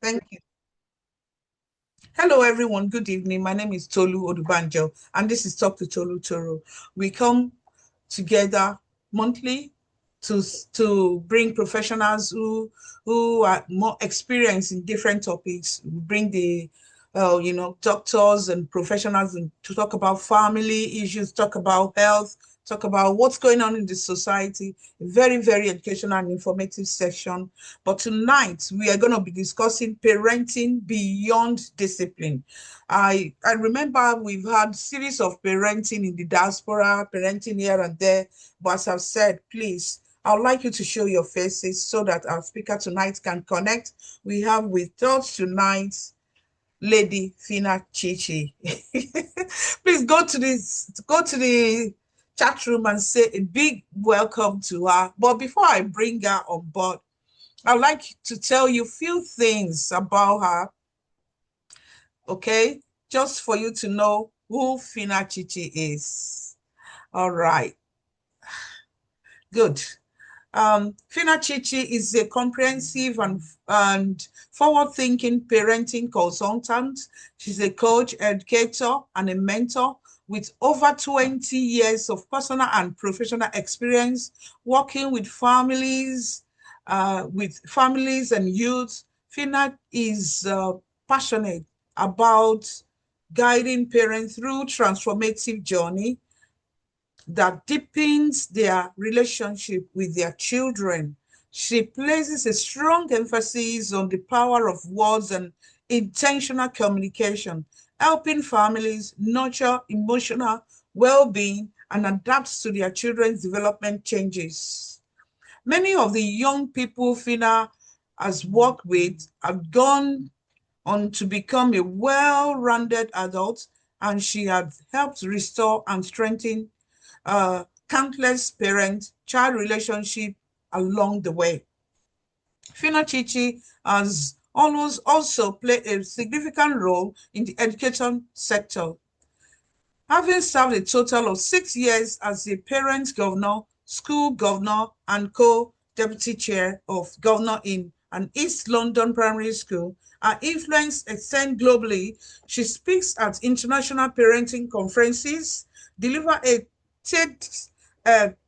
Thank you. Hello, everyone. Good evening. My name is Tolu Odubanjo, and this is Talk to Tolu Toro. We come together monthly to bring professionals who are more experienced in different topics. We bring the doctors and professionals to talk about family issues, talk about health, talk about what's going on in the society. A very, very educational and informative session. But tonight we are going to be discussing parenting beyond discipline. I remember we've had series of parenting in the diaspora, parenting here and there. But as I've said, please, I would like you to show your faces so that our speaker tonight can connect. We have with us tonight Lady Phinnah Chichi. Please go to the chat room and say a big welcome to her. But before I bring her on board, I'd like to tell you a few things about her, okay? Just for you to know who Phinnah Chichi is. All right, good. Phinnah Chichi is a comprehensive and forward-thinking parenting consultant. She's a coach, educator, and a mentor with over 20 years of personal and professional experience working with families and youth. Phinnah is passionate about guiding parents through transformative journey that deepens their relationship with their children. She places a strong emphasis on the power of words and intentional communication, helping families nurture emotional well-being and adapt to their children's development changes. Many of the young people Phinnah has worked with have gone on to become a well-rounded adult, and she has helped restore and strengthen countless parent-child relationship along the way. Phinnah Chichi has always also played a significant role in the education sector, having served a total of 6 years as a parent governor, school governor, and co-deputy chair of governor in an East London primary school. Her influence extends globally. She speaks at international parenting conferences, delivers a TED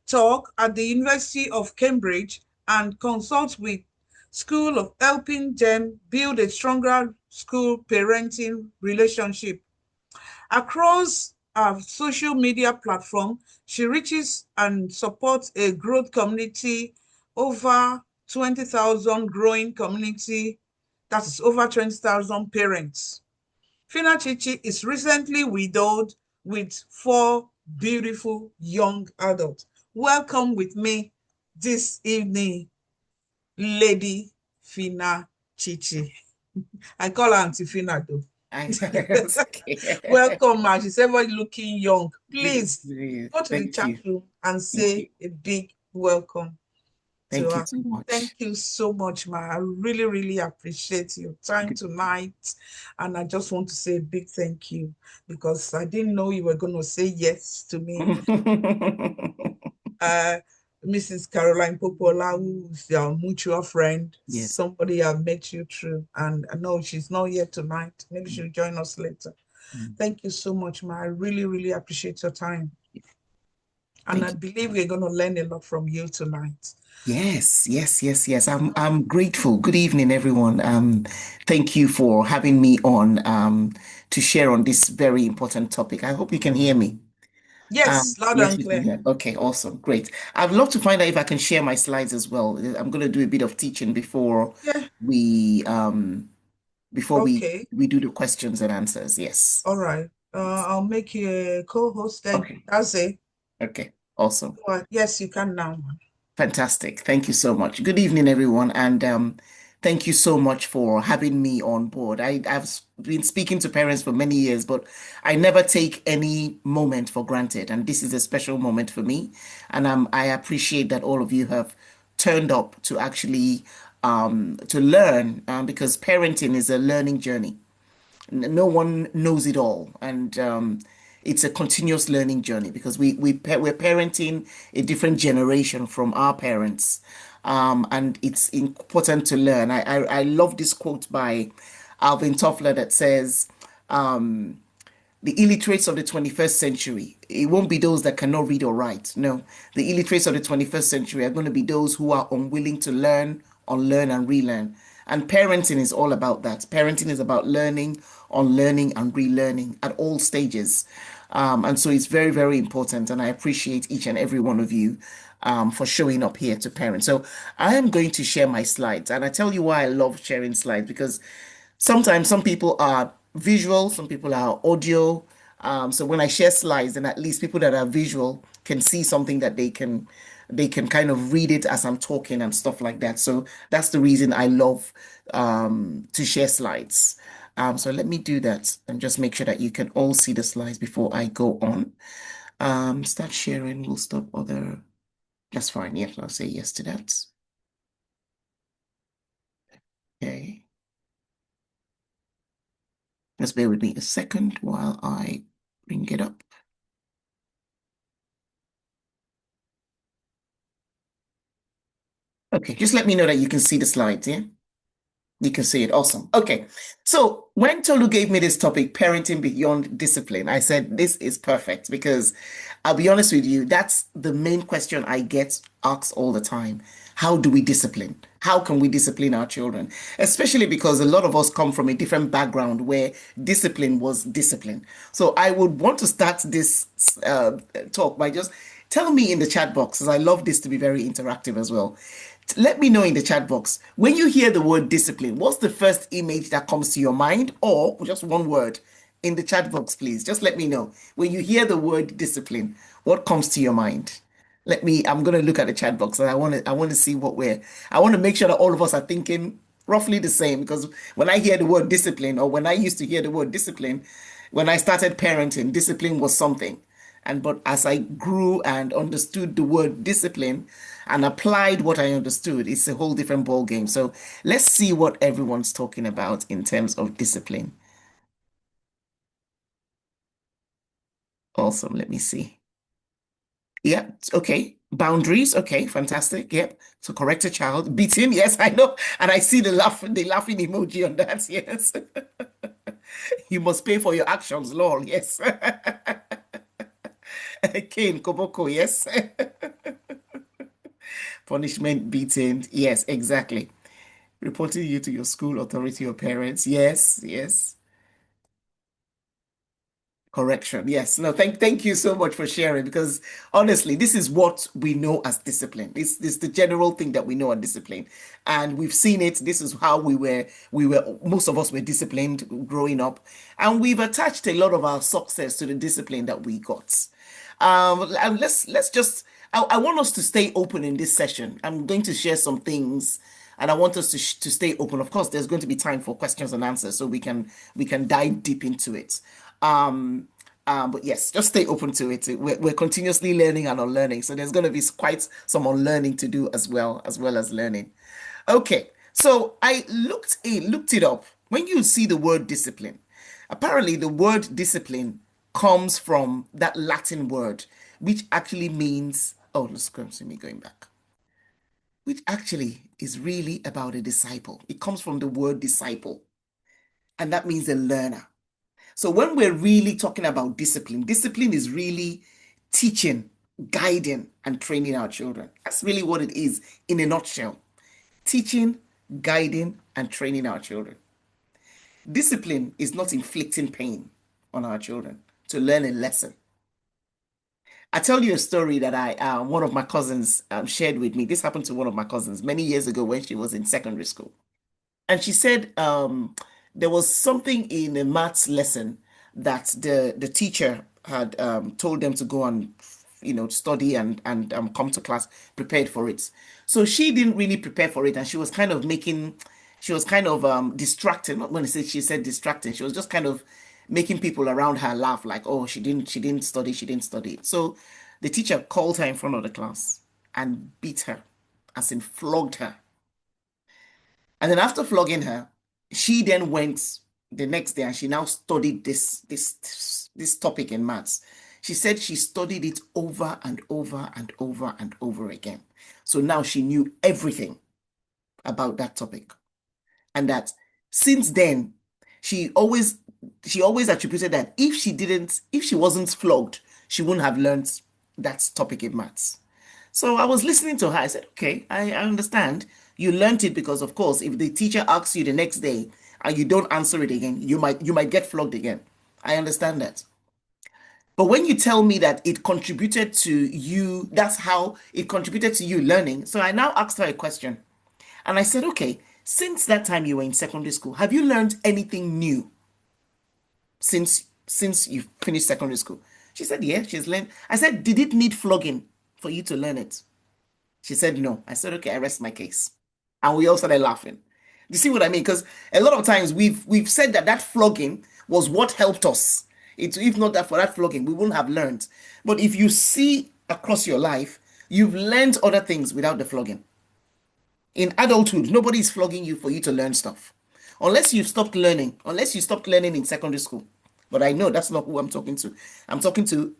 talk at the University of Cambridge, and consults with school of helping them build a stronger school parenting relationship. Across our social media platform, she reaches and supports a growth community, over 20,000 growing community, that is over 20,000 parents. Phinnah Chichi is recently widowed with 4 beautiful young adults. Welcome with me this evening, Lady Phinnah Chichi. I call her Auntie Phinnah though. Okay. Welcome, ma. She's ever looking young. Good. Please go to the Thank chat you. room and Thank you. say a big welcome to Thank you her. so Thank much. you so much, ma. I really, really appreciate your time Good. tonight. And I just want to say a big thank you because I didn't know you were going to say yes to me. Uh, Mrs. Caroline Popola, who's your mutual friend, Yes. somebody I've met you through. And I know she's not here tonight. Maybe she'll join us later. Thank you so much, ma. I really, really appreciate your time. And I Thank you. believe we're going to learn a lot from you tonight. Yes. I'm grateful. Good evening, everyone. Thank you for having me on to share on this very important topic. I hope you can hear me. Yes, loud Yes, and you can clear. hear. Okay, awesome, great. I'd love to find out if I can share my slides as well. I'm going to do a bit of teaching Yeah, we before okay. we do the questions and answers. Yes. All right. I'll make you a co-host then. Okay. That's it. Okay. Awesome. Well, yes, you can now. Fantastic. Thank you so much. Good evening, everyone, and thank you so much for having me on board. I've been speaking to parents for many years, but I never take any moment for granted, and this is a special moment for me. And I appreciate that all of you have turned up to actually to learn, because parenting is a learning journey. No one knows it all, and it's a continuous learning journey because we're parenting a different generation from our parents, and it's important to learn. I love this quote by Alvin Toffler that says, the illiterates of the 21st century, it won't be those that cannot read or write. No, the illiterates of the 21st century are going to be those who are unwilling to learn, unlearn, and relearn. And parenting is all about that. Parenting is about learning, unlearning, and relearning at all stages. And so it's very, very important. And I appreciate each and every one of you for showing up here to parent. So I am going to share my slides. And I tell you why I love sharing slides, because sometimes some people are visual, some people are audio. So when I share slides, then at least people that are visual can see something that they can kind of read it as I'm talking and stuff like that. So that's the reason I love to share slides. So let me do that and just make sure that you can all see the slides before I go on. Start sharing. We'll stop other. That's fine. Yes, I'll say yes to that. Okay. Just bear with me a second while I bring it up. Okay, just let me know that you can see the slides, yeah? You can see it. Awesome. Okay. So when Tolu gave me this topic, parenting beyond discipline, I said this is perfect because I'll be honest with you, that's the main question I get asked all the time. How do we discipline? How can we discipline our children? Especially because a lot of us come from a different background where discipline was discipline. So I would want to start this talk by just tell me in the chat box, as I love this to be very interactive as well. Let me know in the chat box when you hear the word discipline, what's the first image that comes to your mind, or just one word in the chat box, please. Just let me know when you hear the word discipline, what comes to your mind. I'm going to look at the chat box and I want to see I want to make sure that all of us are thinking roughly the same, because when I hear the word discipline, or when I used to hear the word discipline, when I started parenting, discipline was something. But as I grew and understood the word discipline and applied what I understood, it's a whole different ball game. So let's see what everyone's talking about in terms of discipline. Awesome. Let me see. Yeah, okay. Boundaries. Okay, fantastic. Yep. So correct a child. Beating. Yes, I know. And I see the laughing emoji on that. Yes. You must pay for your actions, lol. Yes. Cane, Koboko, yes. Punishment, beating. Yes, exactly. Reporting you to your school authority or parents. Yes, yes. Correction. Yes. No, thank you so much for sharing, because honestly, this is what we know as discipline. This is the general thing that we know as discipline. And we've seen it. This is how most of us were disciplined growing up. And we've attached a lot of our success to the discipline that we got. And let's just I want us to stay open in this session. I'm going to share some things and I want us to stay open. Of course, there's going to be time for questions and answers, so we can dive deep into it. Um, but yes, just stay open to it. We're continuously learning and unlearning, so there's going to be quite some unlearning to do as well as learning. Okay, so I looked it up. When you see the word discipline, apparently the word discipline comes from that Latin word, which actually means, oh, let's go see me going back, which actually is really about a disciple. It comes from the word disciple, and that means a learner. So when we're really talking about discipline, discipline is really teaching, guiding, and training our children. That's really what it is in a nutshell. Teaching, guiding, and training our children. Discipline is not inflicting pain on our children to learn a lesson. I tell you a story that one of my cousins shared with me. This happened to one of my cousins many years ago when she was in secondary school. And she said there was something in a maths lesson that the teacher had told them to go and study and come to class prepared for it. So she didn't really prepare for it, and she was kind of distracted. Not when she said distracting, she was just kind of making people around her laugh, like, oh, she didn't study. So the teacher called her in front of the class and beat her, as in flogged her. And then after flogging her, she then went the next day and she now studied this topic in maths. She said she studied it over and over and over and over again. So now she knew everything about that topic. And that since then, she always she always attributed that if she wasn't flogged, she wouldn't have learned that topic in maths. So I was listening to her. I said, okay, I understand. You learned it because, of course, if the teacher asks you the next day and you don't answer it again, you might get flogged again. I understand that. But when you tell me that it contributed to you, that's how it contributed to you learning. So I now asked her a question. And I said, okay, since that time you were in secondary school, have you learned anything new since you finished secondary school? She said, yeah, she's learned. I said, did it need flogging for you to learn it? She said, no. I said, okay, I rest my case. And we all started laughing. You see what I mean? Because a lot of times we've said that flogging was what helped us. If not that for that flogging, we wouldn't have learned. But if you see across your life, you've learned other things without the flogging. In adulthood, nobody is flogging you for you to learn stuff. Unless you've stopped learning, unless you stopped learning in secondary school. But I know that's not who I'm talking to. I'm talking to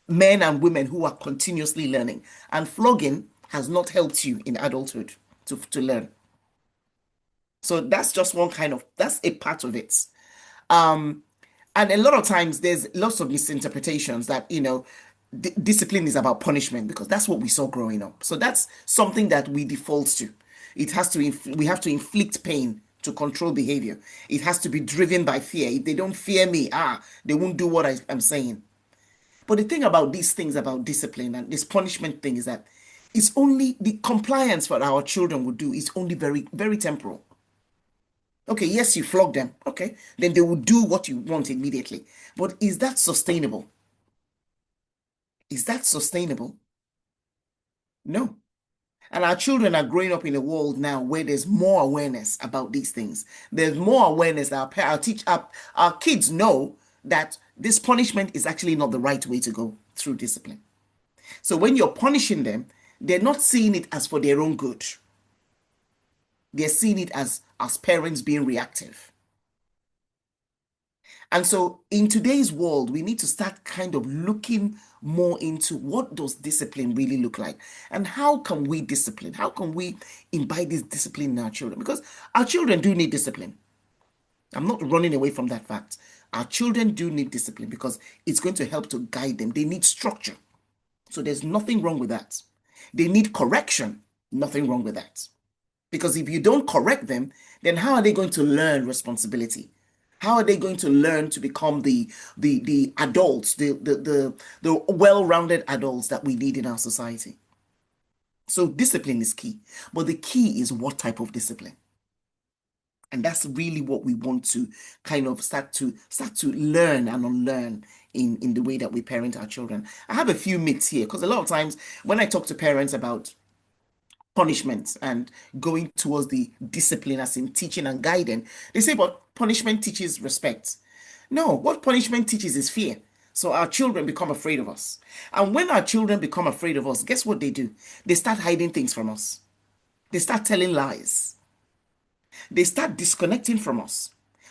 men and women who are continuously learning. And flogging has not helped you in adulthood to learn. So that's just that's a part of it. Um, and a lot of times there's lots of misinterpretations that, discipline is about punishment because that's what we saw growing up. So that's something that we default to. We have to inflict pain to control behavior. It has to be driven by fear. If they don't fear me, they won't do what I'm saying. But the thing about these things about discipline and this punishment thing is that it's only the compliance that our children will do is only very, very temporal. Okay, yes, you flog them. Okay, then they will do what you want immediately. But is that sustainable? Is that sustainable? No. And our children are growing up in a world now where there's more awareness about these things. There's more awareness that our kids know that this punishment is actually not the right way to go through discipline. So when you're punishing them, they're not seeing it as for their own good. They're seeing it as parents being reactive. And so in today's world, we need to start kind of looking more into what does discipline really look like and how can we discipline? How can we imbibe this discipline in our children? Because our children do need discipline. I'm not running away from that fact. Our children do need discipline because it's going to help to guide them. They need structure. So there's nothing wrong with that. They need correction. Nothing wrong with that. Because if you don't correct them, then how are they going to learn responsibility? How are they going to learn to become the adults, the well-rounded adults that we need in our society? So discipline is key. But the key is what type of discipline. And that's really what we want to kind of start to learn and unlearn in the way that we parent our children. I have a few myths here because a lot of times when I talk to parents about punishment and going towards the discipline as in teaching and guiding, they say, but punishment teaches respect. No, what punishment teaches is fear. So our children become afraid of us. And when our children become afraid of us, guess what they do? They start hiding things from us. They start telling lies. They start disconnecting from us.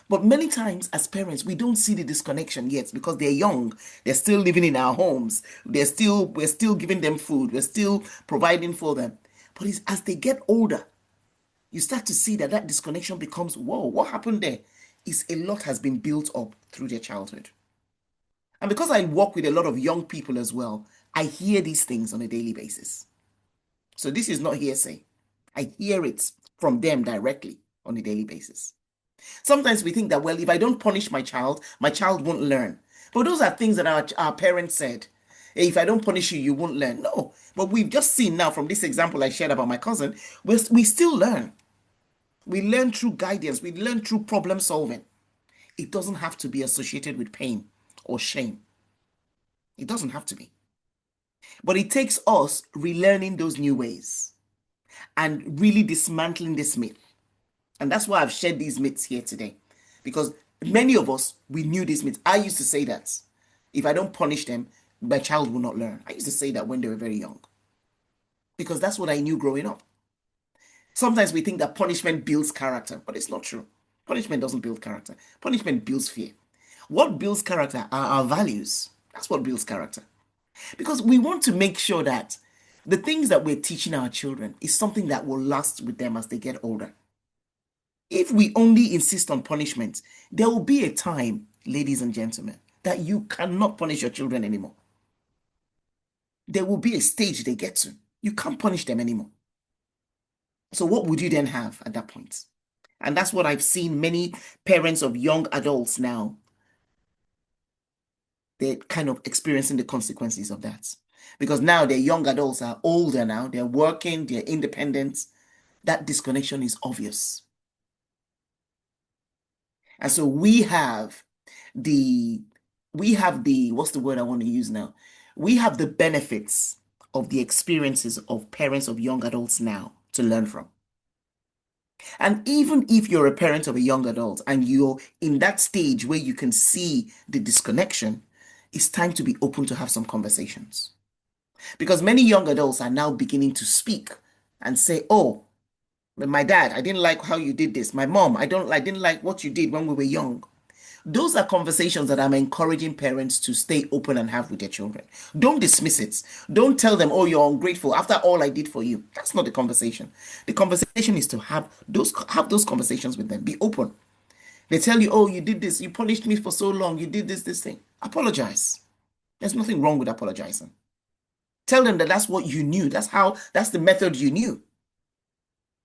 But many times as parents, we don't see the disconnection yet because they're young. They're still living in our homes. We're still giving them food. We're still providing for them. But as they get older, you start to see that disconnection becomes, whoa, what happened there? Is a lot has been built up through their childhood. And because I work with a lot of young people as well, I hear these things on a daily basis. So this is not hearsay. I hear it from them directly on a daily basis. Sometimes we think that, well, if I don't punish my child won't learn. But those are things that our parents said. If I don't punish you, you won't learn. No, but we've just seen now from this example I shared about my cousin, we still learn. We learn through guidance. We learn through problem solving. It doesn't have to be associated with pain or shame. It doesn't have to be. But it takes us relearning those new ways and really dismantling this myth. And that's why I've shared these myths here today. Because many of us, we knew these myths. I used to say that. If I don't punish them, my child will not learn. I used to say that when they were very young. Because that's what I knew growing up. Sometimes we think that punishment builds character, but it's not true. Punishment doesn't build character. Punishment builds fear. What builds character are our values. That's what builds character. Because we want to make sure that the things that we're teaching our children is something that will last with them as they get older. If we only insist on punishment, there will be a time, ladies and gentlemen, that you cannot punish your children anymore. There will be a stage they get to. You can't punish them anymore. So what would you then have at that point? And that's what I've seen many parents of young adults now. They're kind of experiencing the consequences of that. Because now their young adults are older now, they're working, they're independent. That disconnection is obvious. And so what's the word I want to use now? We have the benefits of the experiences of parents of young adults now to learn from. And even if you're a parent of a young adult and you're in that stage where you can see the disconnection, it's time to be open to have some conversations. Because many young adults are now beginning to speak and say, oh, my dad, I didn't like how you did this. My mom, I didn't like what you did when we were young. Those are conversations that I'm encouraging parents to stay open and have with their children. Don't dismiss it. Don't tell them, oh, you're ungrateful after all I did for you. That's not the conversation. The conversation is to have those conversations with them. Be open. They tell you, oh, you did this. You punished me for so long. You did this thing. Apologize. There's nothing wrong with apologizing. Tell them that that's what you knew. That's the method you knew.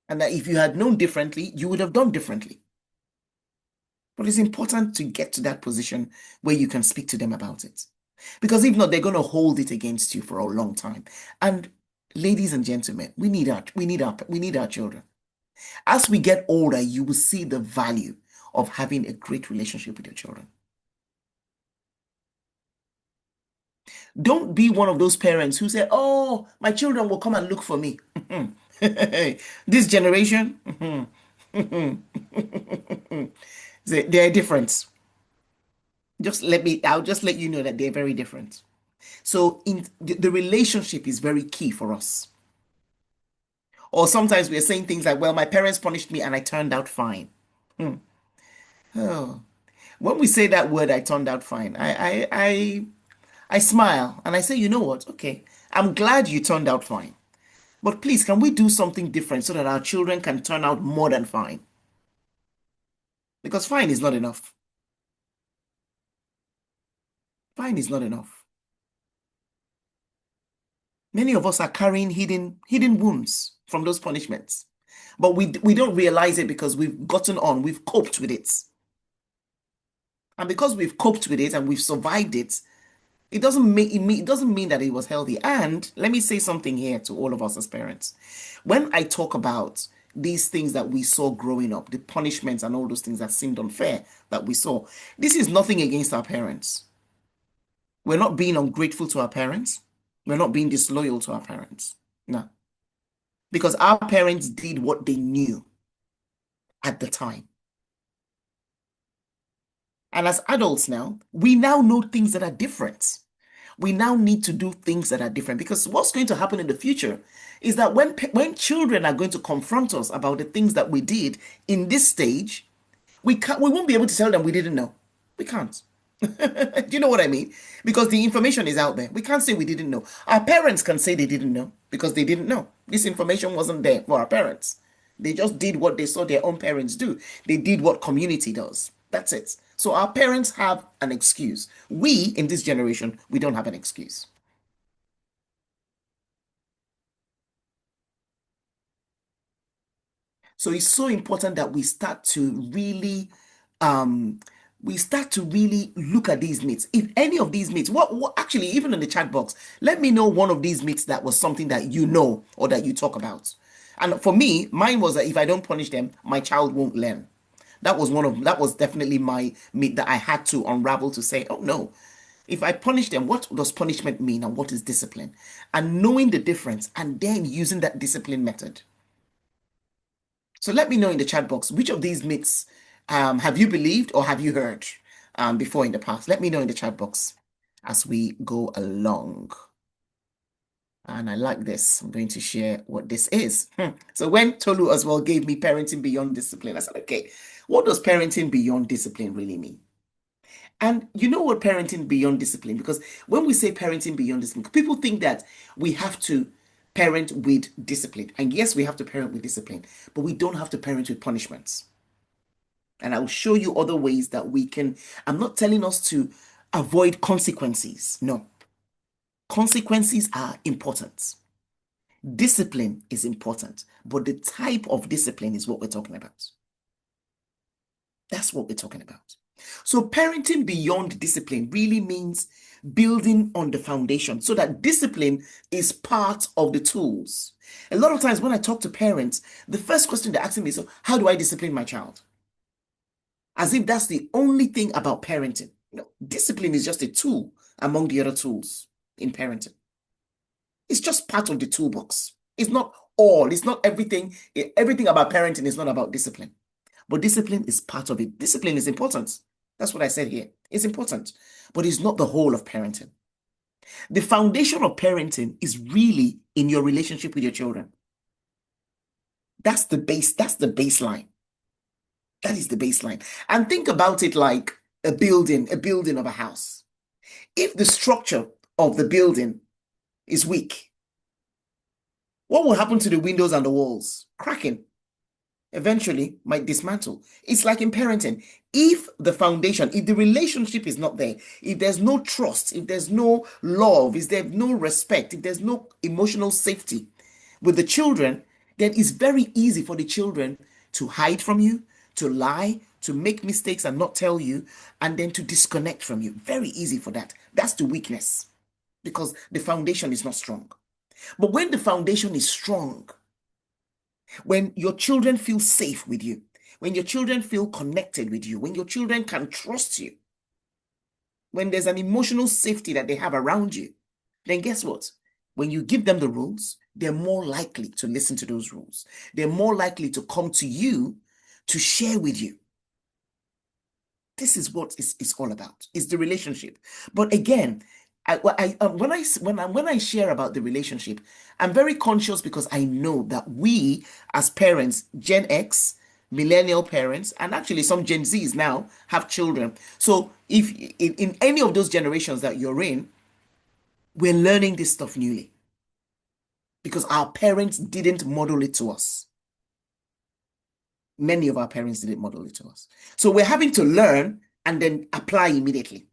And that if you had known differently, you would have done differently. But it's important to get to that position where you can speak to them about it. Because if not, they're going to hold it against you for a long time. And ladies and gentlemen, we need our children. As we get older, you will see the value of having a great relationship with your children. Don't be one of those parents who say, oh, my children will come and look for me. This generation, they're different. I'll just let you know that they're very different. So the relationship is very key for us. Or sometimes we're saying things like, well, my parents punished me and I turned out fine. Oh. When we say that word, I turned out fine, I smile and I say, you know what? Okay, I'm glad you turned out fine. But please, can we do something different so that our children can turn out more than fine? Because fine is not enough. Fine is not enough. Many of us are carrying hidden wounds from those punishments. But we don't realize it because we've coped with it. And because we've coped with it and we've survived it, it doesn't mean that it was healthy. And let me say something here to all of us as parents. When I talk about these things that we saw growing up, the punishments and all those things that seemed unfair that we saw, this is nothing against our parents. We're not being ungrateful to our parents. We're not being disloyal to our parents. No. Because our parents did what they knew at the time. And as adults now, we now know things that are different. We now need to do things that are different because what's going to happen in the future is that when children are going to confront us about the things that we did in this stage, we won't be able to tell them we didn't know. We can't. Do you know what I mean? Because the information is out there. We can't say we didn't know. Our parents can say they didn't know because they didn't know. This information wasn't there for our parents. They just did what they saw their own parents do. They did what community does. That's it. So our parents have an excuse. We, in this generation, we don't have an excuse. So it's so important that we start to really look at these myths. If any of these myths, what actually, even in the chat box, let me know one of these myths that was something that you know or that you talk about. And for me, mine was that if I don't punish them, my child won't learn. That was definitely my myth that I had to unravel to say, oh no, if I punish them, what does punishment mean and what is discipline? And knowing the difference and then using that discipline method. So let me know in the chat box, which of these myths have you believed or have you heard before in the past? Let me know in the chat box as we go along. And I like this. I'm going to share what this is. So when Tolu as well gave me parenting beyond discipline, I said, okay, what does parenting beyond discipline really mean? And you know what parenting beyond discipline? Because when we say parenting beyond discipline, people think that we have to parent with discipline. And yes, we have to parent with discipline, but we don't have to parent with punishments. And I'll show you other ways that we can. I'm not telling us to avoid consequences. No, consequences are important. Discipline is important, but the type of discipline is what we're talking about. That's what we're talking about. So parenting beyond discipline really means building on the foundation so that discipline is part of the tools. A lot of times when I talk to parents, the first question they're asking me is, so how do I discipline my child? As if that's the only thing about parenting. No, discipline is just a tool among the other tools in parenting. It's just part of the toolbox. It's not all, it's not everything. Everything about parenting is not about discipline. But discipline is part of it. Discipline is important. That's what I said here. It's important, but it's not the whole of parenting. The foundation of parenting is really in your relationship with your children. That's the base, that's the baseline. That is the baseline. And think about it like a building of a house. If the structure of the building is weak, what will happen to the windows and the walls? Cracking. Eventually might dismantle. It's like in parenting. If the foundation, if the relationship is not there, if there's no trust, if there's no love, if there's no respect, if there's no emotional safety with the children, then it's very easy for the children to hide from you, to lie, to make mistakes and not tell you, and then to disconnect from you. Very easy for that. That's the weakness because the foundation is not strong. But when the foundation is strong, when your children feel safe with you, when your children feel connected with you, when your children can trust you, when there's an emotional safety that they have around you, then guess what? When you give them the rules, they're more likely to listen to those rules. They're more likely to come to you to share with you. This is what it's all about. It's the relationship. But again, when I share about the relationship, I'm very conscious because I know that we as parents, Gen X, millennial parents, and actually some Gen Zs now have children. So if in any of those generations that you're in, we're learning this stuff newly because our parents didn't model it to us. Many of our parents didn't model it to us. So we're having to learn and then apply immediately.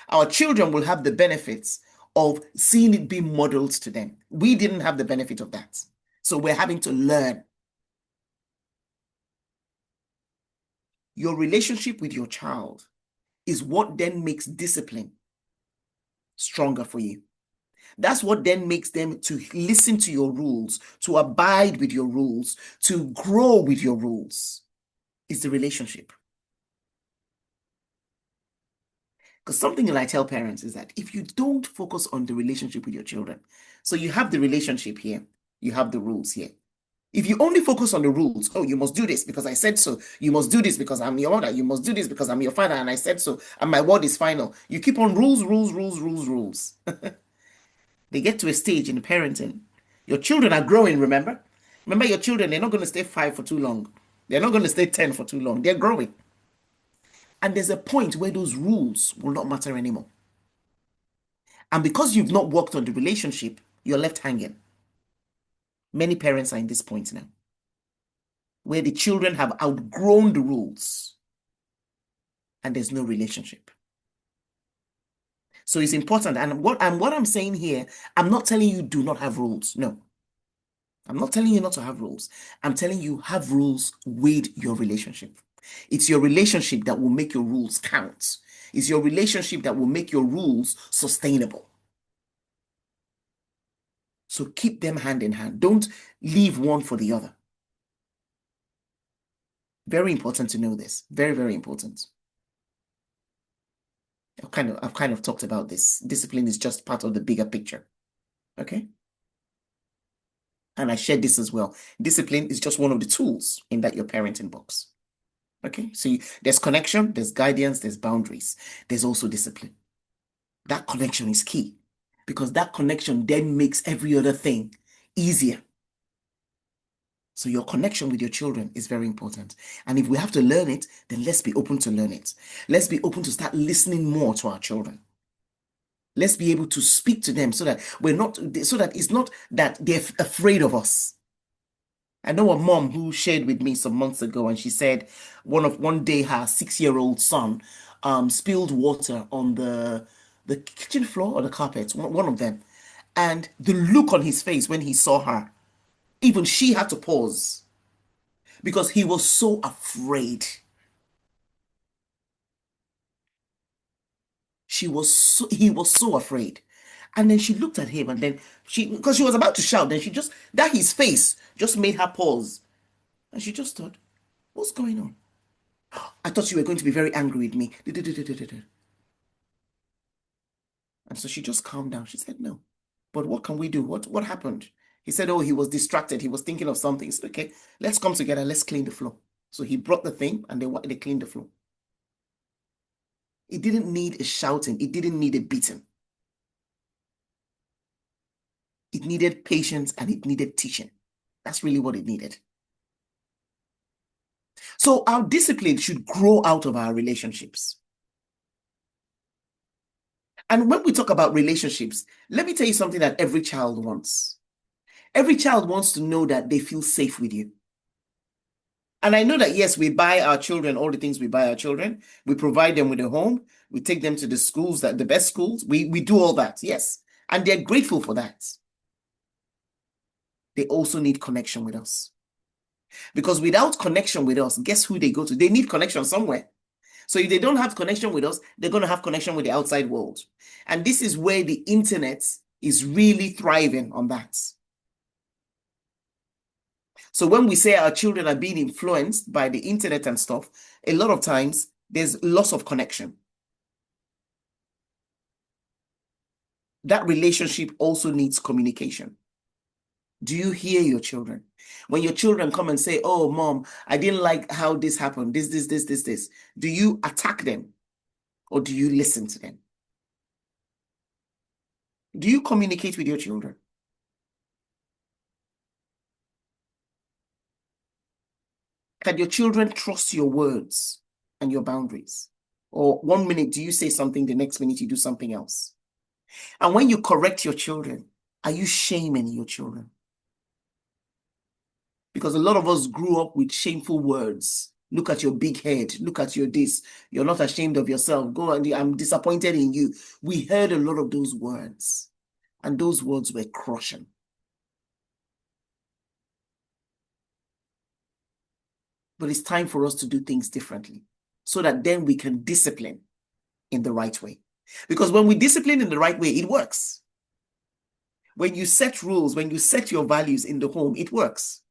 Our children will have the benefits of seeing it being modeled to them. We didn't have the benefit of that. So we're having to learn. Your relationship with your child is what then makes discipline stronger for you. That's what then makes them to listen to your rules, to abide with your rules, to grow with your rules. It's the relationship. Because something that I tell parents is that if you don't focus on the relationship with your children, so you have the relationship here, you have the rules here. If you only focus on the rules, oh, you must do this because I said so. You must do this because I'm your mother. You must do this because I'm your father and I said so. And my word is final. You keep on rules, rules, rules, rules, rules. They get to a stage in parenting. Your children are growing, remember? Remember your children, they're not going to stay 5 for too long. They're not going to stay 10 for too long. They're growing. And there's a point where those rules will not matter anymore. And because you've not worked on the relationship, you're left hanging. Many parents are in this point now, where the children have outgrown the rules and there's no relationship. So it's important. And what I'm saying here, I'm not telling you do not have rules. No. I'm not telling you not to have rules. I'm telling you have rules with your relationship. It's your relationship that will make your rules count. It's your relationship that will make your rules sustainable. So keep them hand in hand. Don't leave one for the other. Very important to know this. Very, very important. I've kind of talked about this. Discipline is just part of the bigger picture. Okay? And I shared this as well. Discipline is just one of the tools in that your parenting box. Okay? So there's connection, there's guidance, there's boundaries. There's also discipline. That connection is key because that connection then makes every other thing easier. So your connection with your children is very important. And if we have to learn it, then let's be open to learn it. Let's be open to start listening more to our children. Let's be able to speak to them so that it's not that they're afraid of us. I know a mom who shared with me some months ago, and she said one day her 6-year-old son spilled water on the kitchen floor or the carpet, one of them. And the look on his face when he saw her, even she had to pause because he was so afraid. He was so afraid. And then she looked at him, and then because she was about to shout, then that his face just made her pause. And she just thought, what's going on? I thought you were going to be very angry with me. And so she just calmed down. She said, no. But what can we do? What happened? He said, oh, he was distracted. He was thinking of something. He said, okay, let's come together. Let's clean the floor. So he brought the thing, and they cleaned the floor. It didn't need a shouting. It didn't need a beating. It needed patience, and it needed teaching. That's really what it needed. So our discipline should grow out of our relationships. And when we talk about relationships, let me tell you something that every child wants. Every child wants to know that they feel safe with you. And I know that, yes, we buy our children all the things we buy our children. We provide them with a home. We take them to the schools, the best schools. We do all that, yes. And they're grateful for that. They also need connection with us. Because without connection with us, guess who they go to? They need connection somewhere. So if they don't have connection with us, they're going to have connection with the outside world. And this is where the internet is really thriving on that. So when we say our children are being influenced by the internet and stuff, a lot of times there's loss of connection. That relationship also needs communication. Do you hear your children? When your children come and say, oh, mom, I didn't like how this happened, this, do you attack them or do you listen to them? Do you communicate with your children? Can your children trust your words and your boundaries? Or 1 minute do you say something, the next minute you do something else? And when you correct your children, are you shaming your children? Because a lot of us grew up with shameful words. Look at your big head. Look at your this. You're not ashamed of yourself. Go and I'm disappointed in you. We heard a lot of those words, and those words were crushing. But it's time for us to do things differently so that then we can discipline in the right way. Because when we discipline in the right way, it works. When you set rules, when you set your values in the home, it works.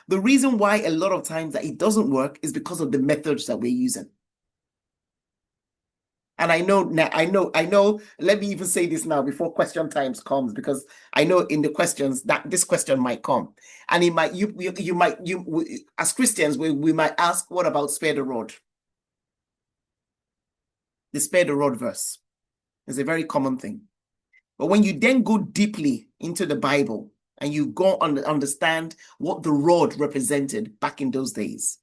The reason why a lot of times that it doesn't work is because of the methods that we're using. And I know, let me even say this now before question times comes, because I know in the questions that this question might come. And it might, as Christians, we might ask, what about spare the rod? The spare the rod verse is a very common thing. But when you then go deeply into the Bible and you go on understand what the rod represented back in those days,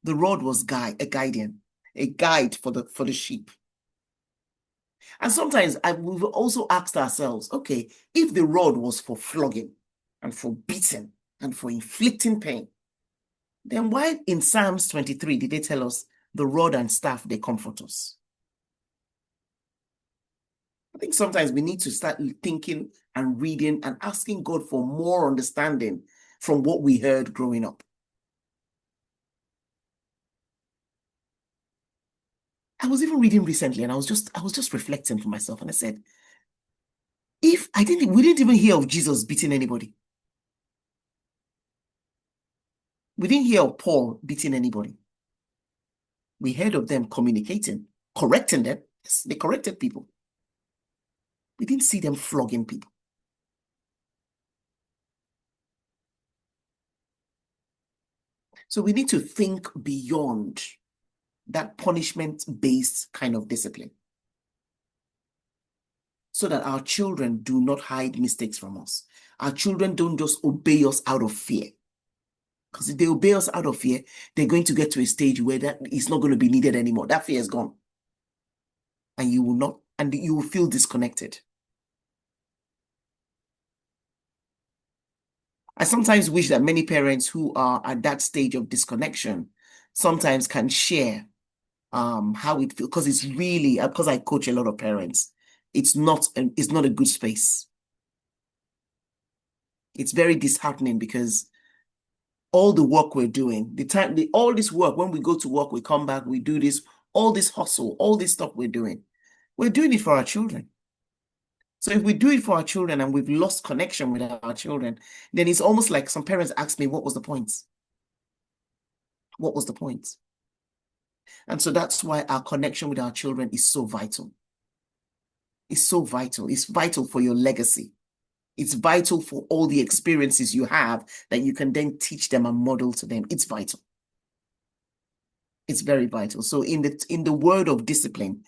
the rod was a guide for the sheep. And sometimes we've also asked ourselves, okay, if the rod was for flogging and for beating and for inflicting pain, then why in Psalms 23 did they tell us the rod and staff, they comfort us? I think sometimes we need to start thinking and reading and asking God for more understanding from what we heard growing up. I was even reading recently and I was just reflecting for myself, and I said, we didn't even hear of Jesus beating anybody. We didn't hear of Paul beating anybody. We heard of them communicating, correcting them. Yes, they corrected people. We didn't see them flogging people. So we need to think beyond that punishment-based kind of discipline so that our children do not hide mistakes from us. Our children don't just obey us out of fear. Because if they obey us out of fear, they're going to get to a stage where that is not going to be needed anymore. That fear is gone. And you will not, and you will feel disconnected. I sometimes wish that many parents who are at that stage of disconnection sometimes can share how it feels, because it's really, because I coach a lot of parents, it's not a good space. It's very disheartening because all the work we're doing, all this work, when we go to work, we come back, we do this, all this hustle, all this stuff we're doing it for our children. So if we do it for our children and we've lost connection with our children, then it's almost like some parents ask me, what was the point? What was the point? And so that's why our connection with our children is so vital. It's so vital. It's vital for your legacy. It's vital for all the experiences you have that you can then teach them and model to them. It's vital. It's very vital. So in the word of discipline,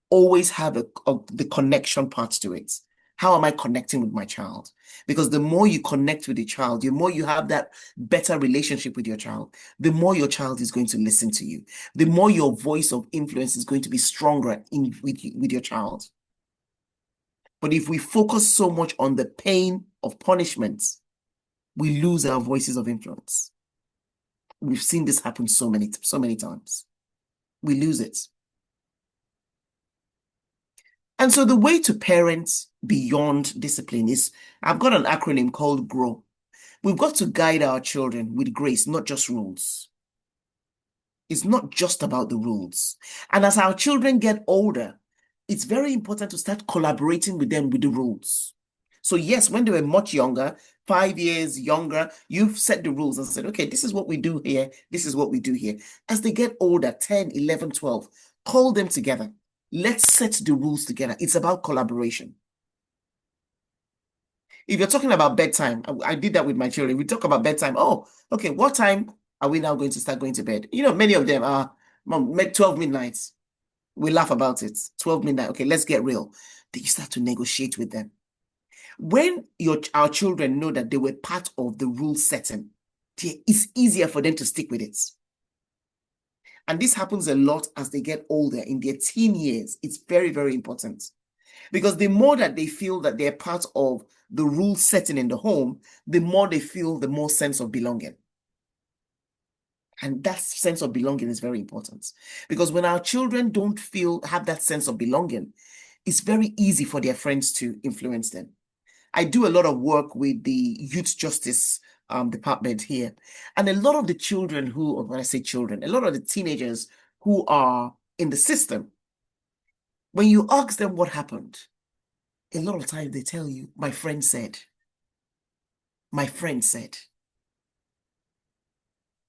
always have the connection part to it. How am I connecting with my child? Because the more you connect with the child, the more you have that better relationship with your child, the more your child is going to listen to you. The more your voice of influence is going to be stronger with your child. But if we focus so much on the pain of punishments, we lose our voices of influence. We've seen this happen so many times. We lose it. And so the way to parent beyond discipline is, I've got an acronym called GROW. We've got to guide our children with grace, not just rules. It's not just about the rules. And as our children get older, it's very important to start collaborating with them with the rules. So yes, when they were much younger, 5 years younger, you've set the rules and said, okay, this is what we do here. This is what we do here. As they get older, 10, 11, 12, call them together. Let's set the rules together. It's about collaboration. If you're talking about bedtime, I did that with my children. We talk about bedtime. Oh, okay, what time are we now going to start going to bed? You know, many of them are, Mom, 12 midnight. We laugh about it. 12 midnight. Okay, let's get real. Then you start to negotiate with them. When our children know that they were part of the rule setting, it's easier for them to stick with it. And this happens a lot as they get older in their teen years. It's very, very important. Because the more that they feel that they're part of the rule setting in the home, the more they feel the more sense of belonging. And that sense of belonging is very important. Because when our children don't have that sense of belonging, it's very easy for their friends to influence them. I do a lot of work with the youth justice department here. And a lot of the children or when I say children, a lot of the teenagers who are in the system, when you ask them what happened, a lot of times they tell you, my friend said,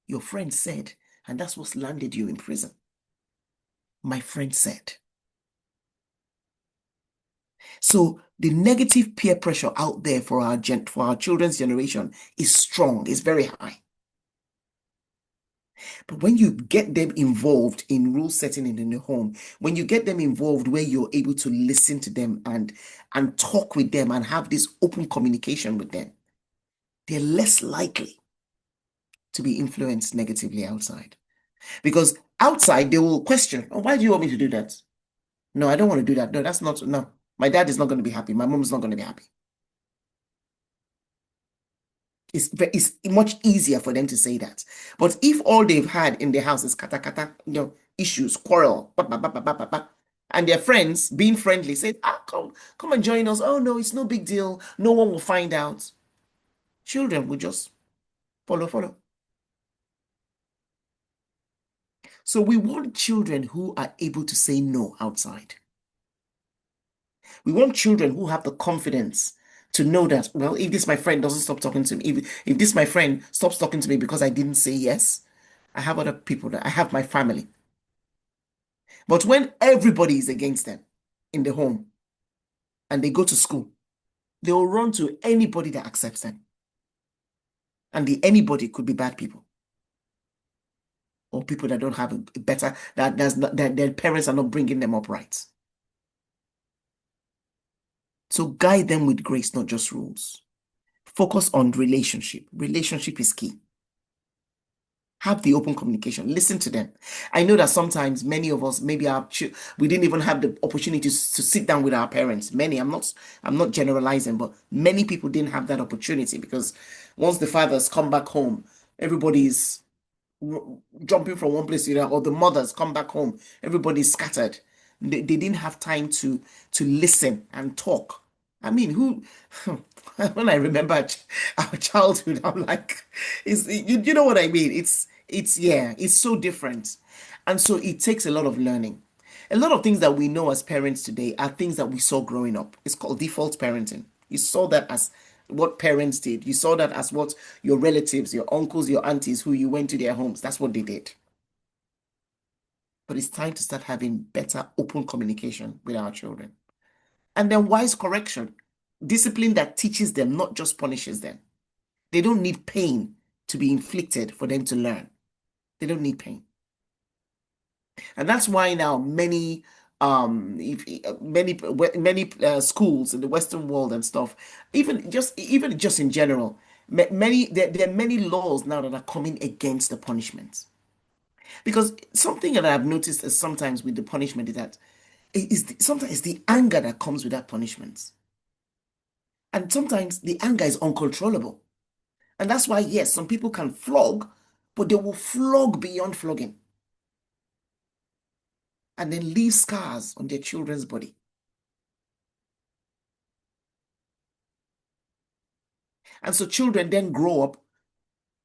your friend said, and that's what's landed you in prison. My friend said. So the negative peer pressure out there for our children's generation is strong, is very high. But when you get them involved in rule setting in the home, when you get them involved where you're able to listen to them and talk with them and have this open communication with them, they're less likely to be influenced negatively outside. Because outside, they will question, oh, why do you want me to do that? No, I don't want to do that. No, my dad is not going to be happy. My mom is not going to be happy. It's much easier for them to say that. But if all they've had in their house is kata kata, issues, quarrel, and their friends being friendly say, come and join us. Oh no, it's no big deal. No one will find out. Children will just follow. So we want children who are able to say no outside. We want children who have the confidence to know that, well, if this my friend doesn't stop talking to me, if this my friend stops talking to me because I didn't say yes, I have other people I have my family. But when everybody is against them in the home and they go to school, they will run to anybody that accepts them. And the anybody could be bad people or people that don't have a better, that their parents are not bringing them up right. So guide them with grace, not just rules. Focus on relationship. Relationship is key. Have the open communication. Listen to them. I know that sometimes many of us, maybe we didn't even have the opportunity to sit down with our parents. Many, I'm not generalizing, but many people didn't have that opportunity because once the fathers come back home, everybody's jumping from one place to the other, or the mothers come back home, everybody's scattered. They didn't have time to listen and talk. I mean, who when I remember our childhood, I'm like, you know what I mean? It's yeah, it's so different. And so it takes a lot of learning. A lot of things that we know as parents today are things that we saw growing up. It's called default parenting. You saw that as what parents did. You saw that as what your relatives, your uncles, your aunties, who you went to their homes, that's what they did. But it's time to start having better open communication with our children. And then wise correction, discipline that teaches them, not just punishes them. They don't need pain to be inflicted for them to learn. They don't need pain. And that's why now many schools in the Western world and stuff, even just in general, there are many laws now that are coming against the punishment. Because something that I've noticed is sometimes with the punishment is that sometimes it's the anger that comes with that punishment. And sometimes the anger is uncontrollable. And that's why, yes, some people can flog, but they will flog beyond flogging and then leave scars on their children's body. And so children then grow up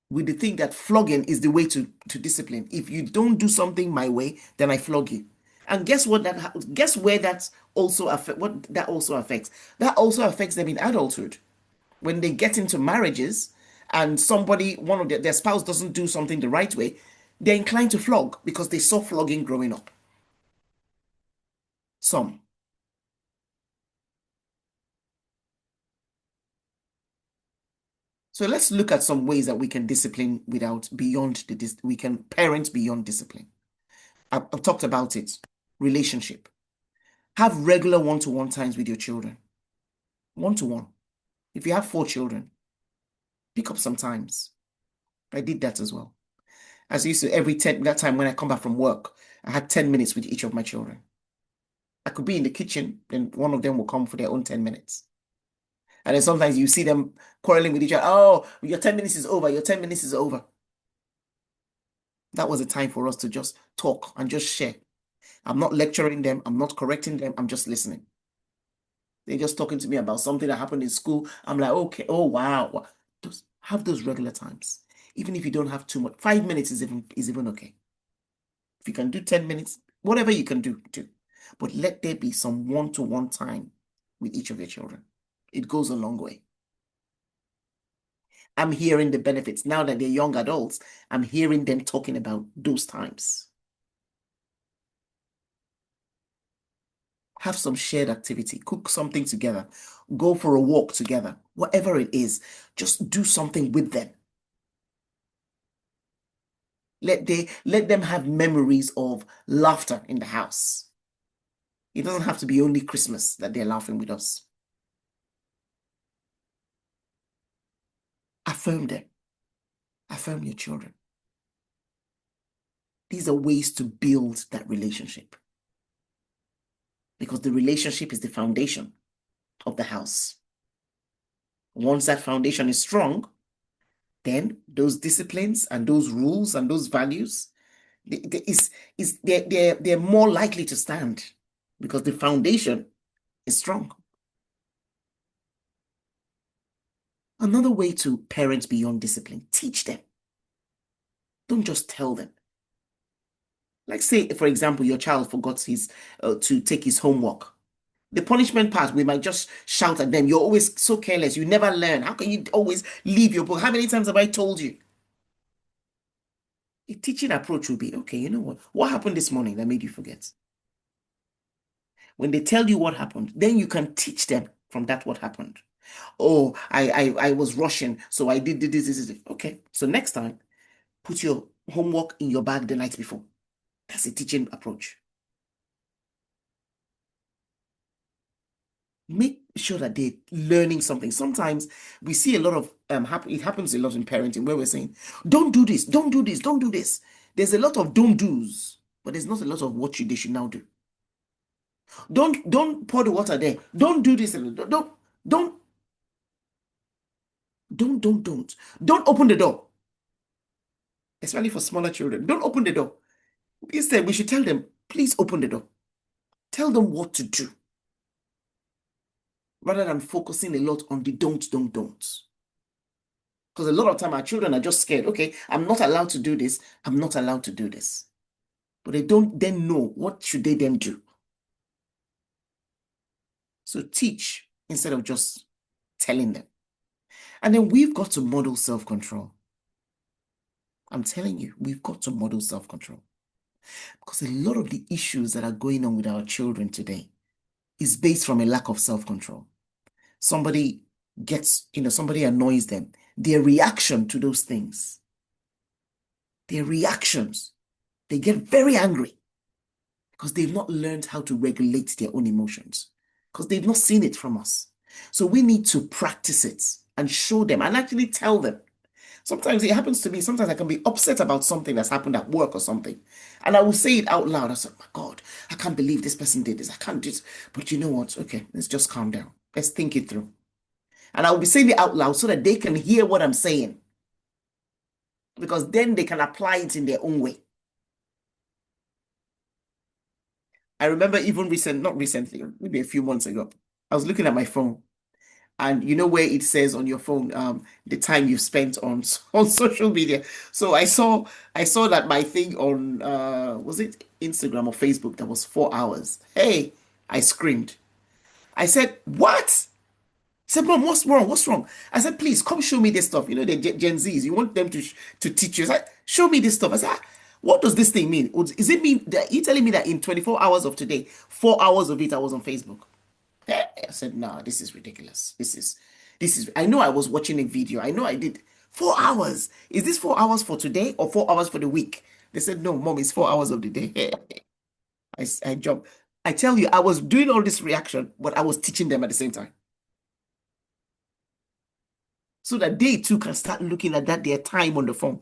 with the thing that flogging is the way to discipline. If you don't do something my way, then I flog you. And guess where that's also affect what that also affects? That also affects them in adulthood. When they get into marriages and one of their spouse doesn't do something the right way, they're inclined to flog because they saw flogging growing up. Some. So let's look at some ways that we can discipline we can parent beyond discipline. I've talked about it. Relationship. Have regular one-to-one times with your children. One-to-one. If you have 4 children, pick up some times. I did that as well. As I used to that time when I come back from work, I had 10 minutes with each of my children. I could be in the kitchen, and one of them will come for their own 10 minutes. And then sometimes you see them quarreling with each other. Oh, your 10 minutes is over. Your 10 minutes is over. That was a time for us to just talk and just share. I'm not lecturing them. I'm not correcting them. I'm just listening. They're just talking to me about something that happened in school. I'm like, okay, oh wow. Just have those regular times. Even if you don't have too much, 5 minutes is even okay. If you can do 10 minutes, whatever you can do. But let there be some one-to-one time with each of your children. It goes a long way. I'm hearing the benefits. Now that they're young adults, I'm hearing them talking about those times. Have some shared activity, cook something together, go for a walk together, whatever it is, just do something with them. Let them have memories of laughter in the house. It doesn't have to be only Christmas that they're laughing with us. Affirm them. Affirm your children. These are ways to build that relationship. Because the relationship is the foundation of the house. Once that foundation is strong, then those disciplines and those rules and those values, they're more likely to stand because the foundation is strong. Another way to parent beyond discipline, teach them. Don't just tell them. Like say, for example, your child forgot to take his homework. The punishment part, we might just shout at them. You're always so careless. You never learn. How can you always leave your book? How many times have I told you? A teaching approach will be, okay, you know what? What happened this morning that made you forget? When they tell you what happened, then you can teach them from that what happened. Oh, I was rushing, so I did this. Okay, so next time, put your homework in your bag the night before. That's a teaching approach. Make sure that they're learning something. Sometimes we see a lot of it happens a lot in parenting where we're saying, don't do this, don't do this, don't do this. There's a lot of don't do's, but there's not a lot of what they should now do. Don't pour the water there. Don't do this. Don't don't open the door. Especially for smaller children. Don't open the door. Instead, we should tell them, please open the door. Tell them what to do. Rather than focusing a lot on the don't. Because a lot of time our children are just scared. Okay, I'm not allowed to do this. I'm not allowed to do this. But they don't then know what should they then do. So teach instead of just telling them. And then we've got to model self-control. I'm telling you, we've got to model self-control. Because a lot of the issues that are going on with our children today is based from a lack of self-control. Somebody somebody annoys them. Their reaction to those things, their reactions, they get very angry because they've not learned how to regulate their own emotions, because they've not seen it from us. So we need to practice it and show them and actually tell them. Sometimes it happens to me. Sometimes I can be upset about something that's happened at work or something. And I will say it out loud. I say, my God, I can't believe this person did this. I can't do this. But you know what? Okay, let's just calm down. Let's think it through. And I will be saying it out loud so that they can hear what I'm saying. Because then they can apply it in their own way. I remember even not recently, maybe a few months ago, I was looking at my phone. And you know where it says on your phone the time you've spent on social media. So I saw that my thing on was it Instagram or Facebook that was 4 hours. Hey, I screamed. I said, "What?" I said, "Mom, what's wrong? What's wrong?" I said, "Please come show me this stuff." You know, the Gen Zs, you want them to teach you. I said, "Show me this stuff." I said, "What does this thing mean? Is it mean that you telling me that in 24 hours of today, 4 hours of it I was on Facebook?" I said, "No, this is ridiculous. I know I was watching a video. I know I did 4 hours. Is this 4 hours for today or 4 hours for the week?" They said, "No, Mom, it's 4 hours of the day." I jumped. I tell you, I was doing all this reaction, but I was teaching them at the same time. So that they too can start looking at their time on the phone.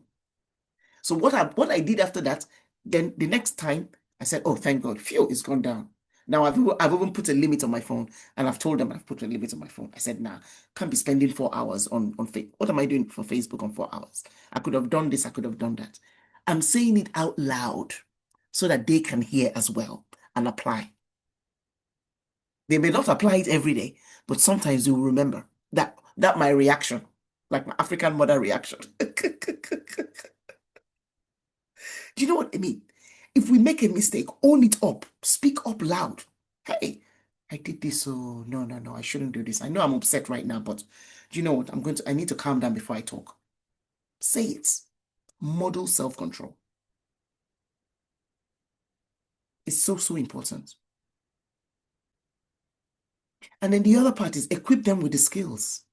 So what I did after that, then the next time I said, "Oh, thank God, phew, it's gone down." Now I've even put a limit on my phone, and I've told them I've put a limit on my phone. I said, "Nah, can't be spending 4 hours on Facebook. What am I doing for Facebook on 4 hours? I could have done this, I could have done that." I'm saying it out loud so that they can hear as well and apply. They may not apply it every day, but sometimes they will remember that my reaction, like my African mother reaction. Do you know what I mean? If we make a mistake, own it up, speak up loud. Hey, I did this, so no, I shouldn't do this. I know I'm upset right now, but do you know what? I need to calm down before I talk. Say it. Model self-control. It's so, so important. And then the other part is equip them with the skills,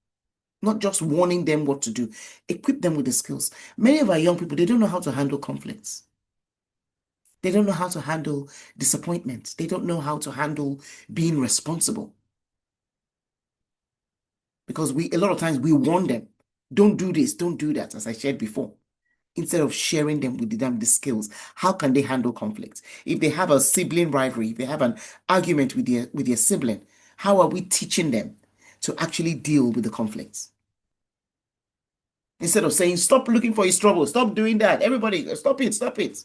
not just warning them what to do. Equip them with the skills. Many of our young people, they don't know how to handle conflicts. They don't know how to handle disappointment. They don't know how to handle being responsible. Because a lot of times we warn them, don't do this, don't do that, as I shared before, instead of sharing them with them the skills. How can they handle conflict? If they have a sibling rivalry, if they have an argument with their sibling, how are we teaching them to actually deal with the conflicts? Instead of saying, stop looking for his trouble, stop doing that. Everybody, stop it.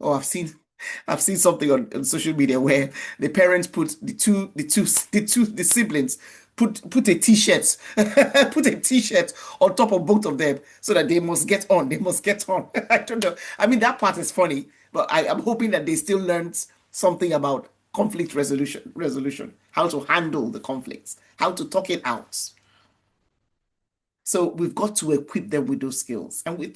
Oh, I've seen something on social media where the parents put the siblings put a t-shirt put a t-shirt on top of both of them so that they must get on. They must get on. I don't know. I mean, that part is funny, but I'm hoping that they still learned something about conflict resolution, how to handle the conflicts, how to talk it out. So we've got to equip them with those skills. And if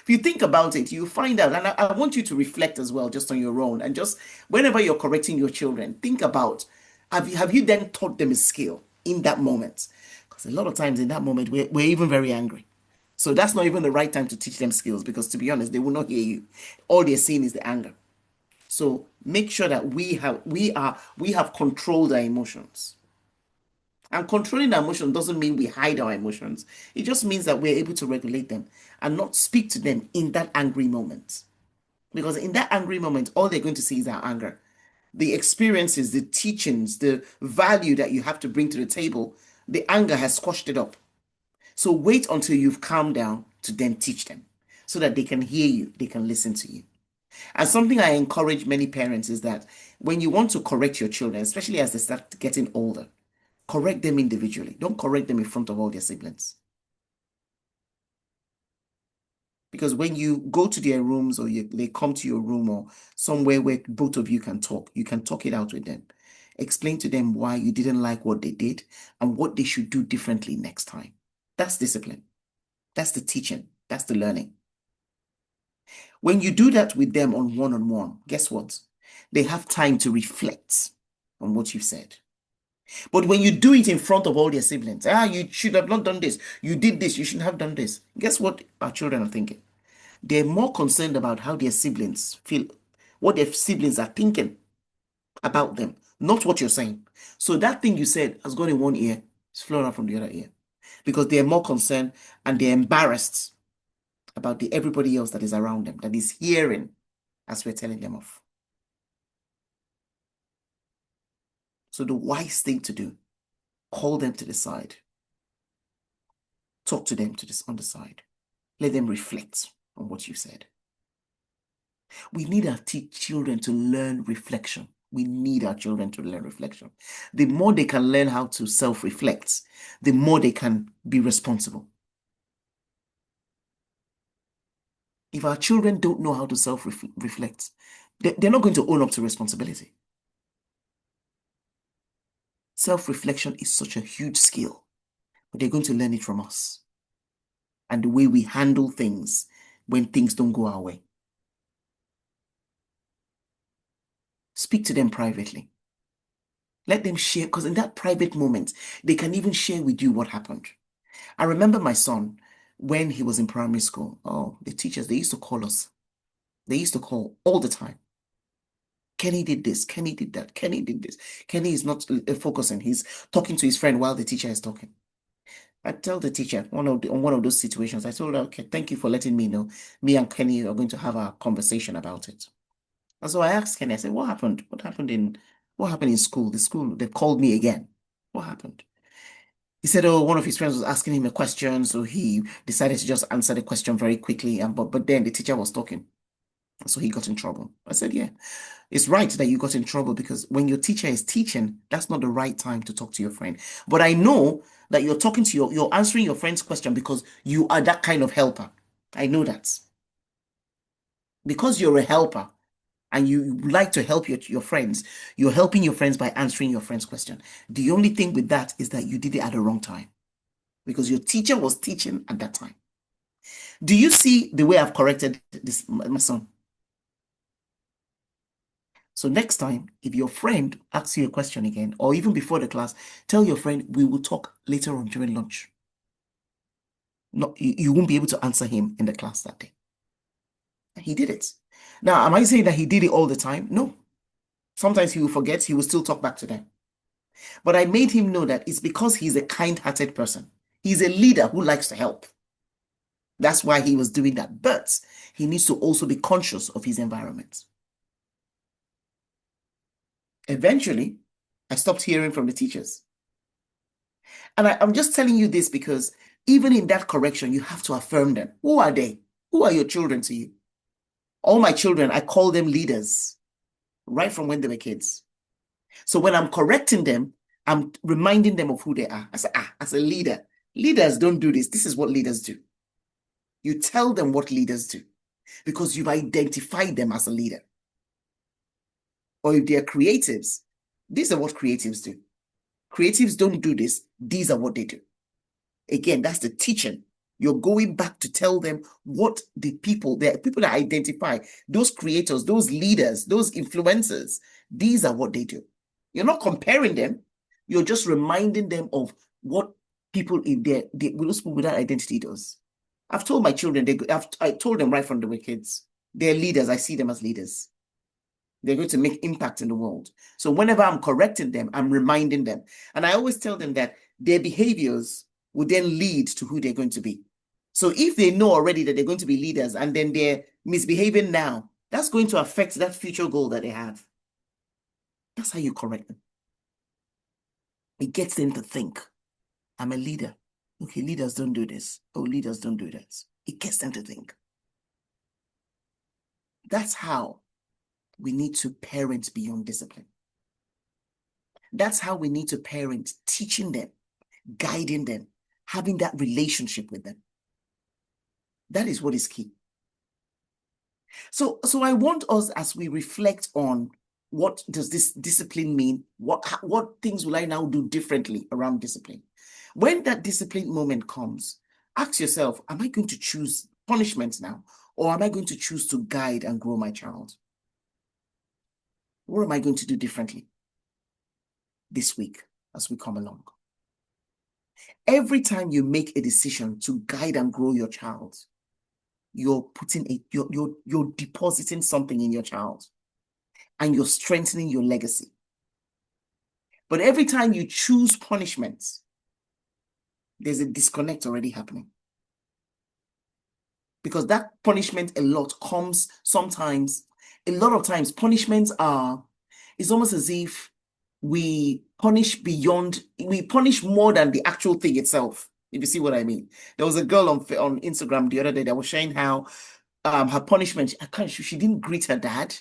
you think about it, you find out, and I want you to reflect as well, just on your own, and just whenever you're correcting your children, think about, have you then taught them a skill in that moment? Because a lot of times in that moment, we're even very angry. So that's not even the right time to teach them skills, because to be honest, they will not hear you. All they're seeing is the anger. So make sure that we have controlled our emotions. And controlling our emotions doesn't mean we hide our emotions. It just means that we're able to regulate them and not speak to them in that angry moment. Because in that angry moment, all they're going to see is our anger. The experiences, the teachings, the value that you have to bring to the table, the anger has squashed it up. So wait until you've calmed down to then teach them so that they can hear you, they can listen to you. And something I encourage many parents is that when you want to correct your children, especially as they start getting older, correct them individually. Don't correct them in front of all their siblings. Because when you go to their rooms or they come to your room or somewhere where both of you can talk it out with them. Explain to them why you didn't like what they did and what they should do differently next time. That's discipline. That's the teaching. That's the learning. When you do that with them on one-on-one, guess what? They have time to reflect on what you've said. But when you do it in front of all their siblings, you should have not done this. You did this. You shouldn't have done this. Guess what our children are thinking? They're more concerned about how their siblings feel, what their siblings are thinking about them, not what you're saying. So that thing you said has gone in one ear, it's flown out from the other ear. Because they're more concerned and they're embarrassed about the everybody else that is around them, that is hearing as we're telling them off. So the wise thing to do, call them to the side. Talk to them on the side. Let them reflect on what you said. We need our children to learn reflection. We need our children to learn reflection. The more they can learn how to self-reflect, the more they can be responsible. If our children don't know how to self-reflect, they're not going to own up to responsibility. Self-reflection is such a huge skill, but they're going to learn it from us and the way we handle things when things don't go our way. Speak to them privately. Let them share, because in that private moment, they can even share with you what happened. I remember my son, when he was in primary school, the teachers, they used to call us. They used to call all the time. Kenny did this, Kenny did that, Kenny did this. Kenny is not focusing. He's talking to his friend while the teacher is talking. I tell the teacher, on one of those situations, I told her, okay, thank you for letting me know. Me and Kenny are going to have a conversation about it. And so I asked Kenny, I said, what happened? What happened in school? The school, they called me again. What happened? He said, one of his friends was asking him a question, so he decided to just answer the question very quickly. But then the teacher was talking. So he got in trouble. I said, yeah, it's right that you got in trouble because when your teacher is teaching, that's not the right time to talk to your friend. But I know that you're talking to you're answering your friend's question because you are that kind of helper. I know that. Because you're a helper and you like to help your friends, you're helping your friends by answering your friend's question. The only thing with that is that you did it at the wrong time because your teacher was teaching at that time. Do you see the way I've corrected this, my son? So next time, if your friend asks you a question again, or even before the class, tell your friend, we will talk later on during lunch. No, you won't be able to answer him in the class that day. He did it. Now, am I saying that he did it all the time? No. Sometimes he will forget, he will still talk back to them. But I made him know that it's because he's a kind-hearted person. He's a leader who likes to help. That's why he was doing that. But he needs to also be conscious of his environment. Eventually, I stopped hearing from the teachers. And I'm just telling you this because even in that correction, you have to affirm them. Who are they? Who are your children to you? All my children, I call them leaders, right from when they were kids. So when I'm correcting them, I'm reminding them of who they are. I say, as a leader, leaders don't do this. This is what leaders do. You tell them what leaders do because you've identified them as a leader. Or if they're creatives, these are what creatives do. Creatives don't do this. These are what they do. Again, that's the teaching. You're going back to tell them what the people that identify, those creators, those leaders, those influencers, these are what they do. You're not comparing them. You're just reminding them of what people in those people without identity does. I've told my children, I told them right from the kids, they're leaders. I see them as leaders. They're going to make impact in the world. So whenever I'm correcting them, I'm reminding them. And I always tell them that their behaviors will then lead to who they're going to be. So if they know already that they're going to be leaders and then they're misbehaving now, that's going to affect that future goal that they have. That's how you correct them. It gets them to think, I'm a leader. Okay, leaders don't do this. Oh, leaders don't do that. It gets them to think. That's how we need to parent beyond discipline. That's how we need to parent, teaching them, guiding them, having that relationship with them. That is what is key. So I want us, as we reflect on what does this discipline mean, what things will I now do differently around discipline? When that discipline moment comes, ask yourself, am I going to choose punishment now, or am I going to choose to guide and grow my child? What am I going to do differently this week as we come along? Every time you make a decision to guide and grow your child, you're depositing something in your child and you're strengthening your legacy. But every time you choose punishment, there's a disconnect already happening. Because that punishment a lot of times punishments it's almost as if we punish more than the actual thing itself, if you see what I mean. There was a girl on Instagram the other day that was sharing how her punishment, she didn't greet her dad,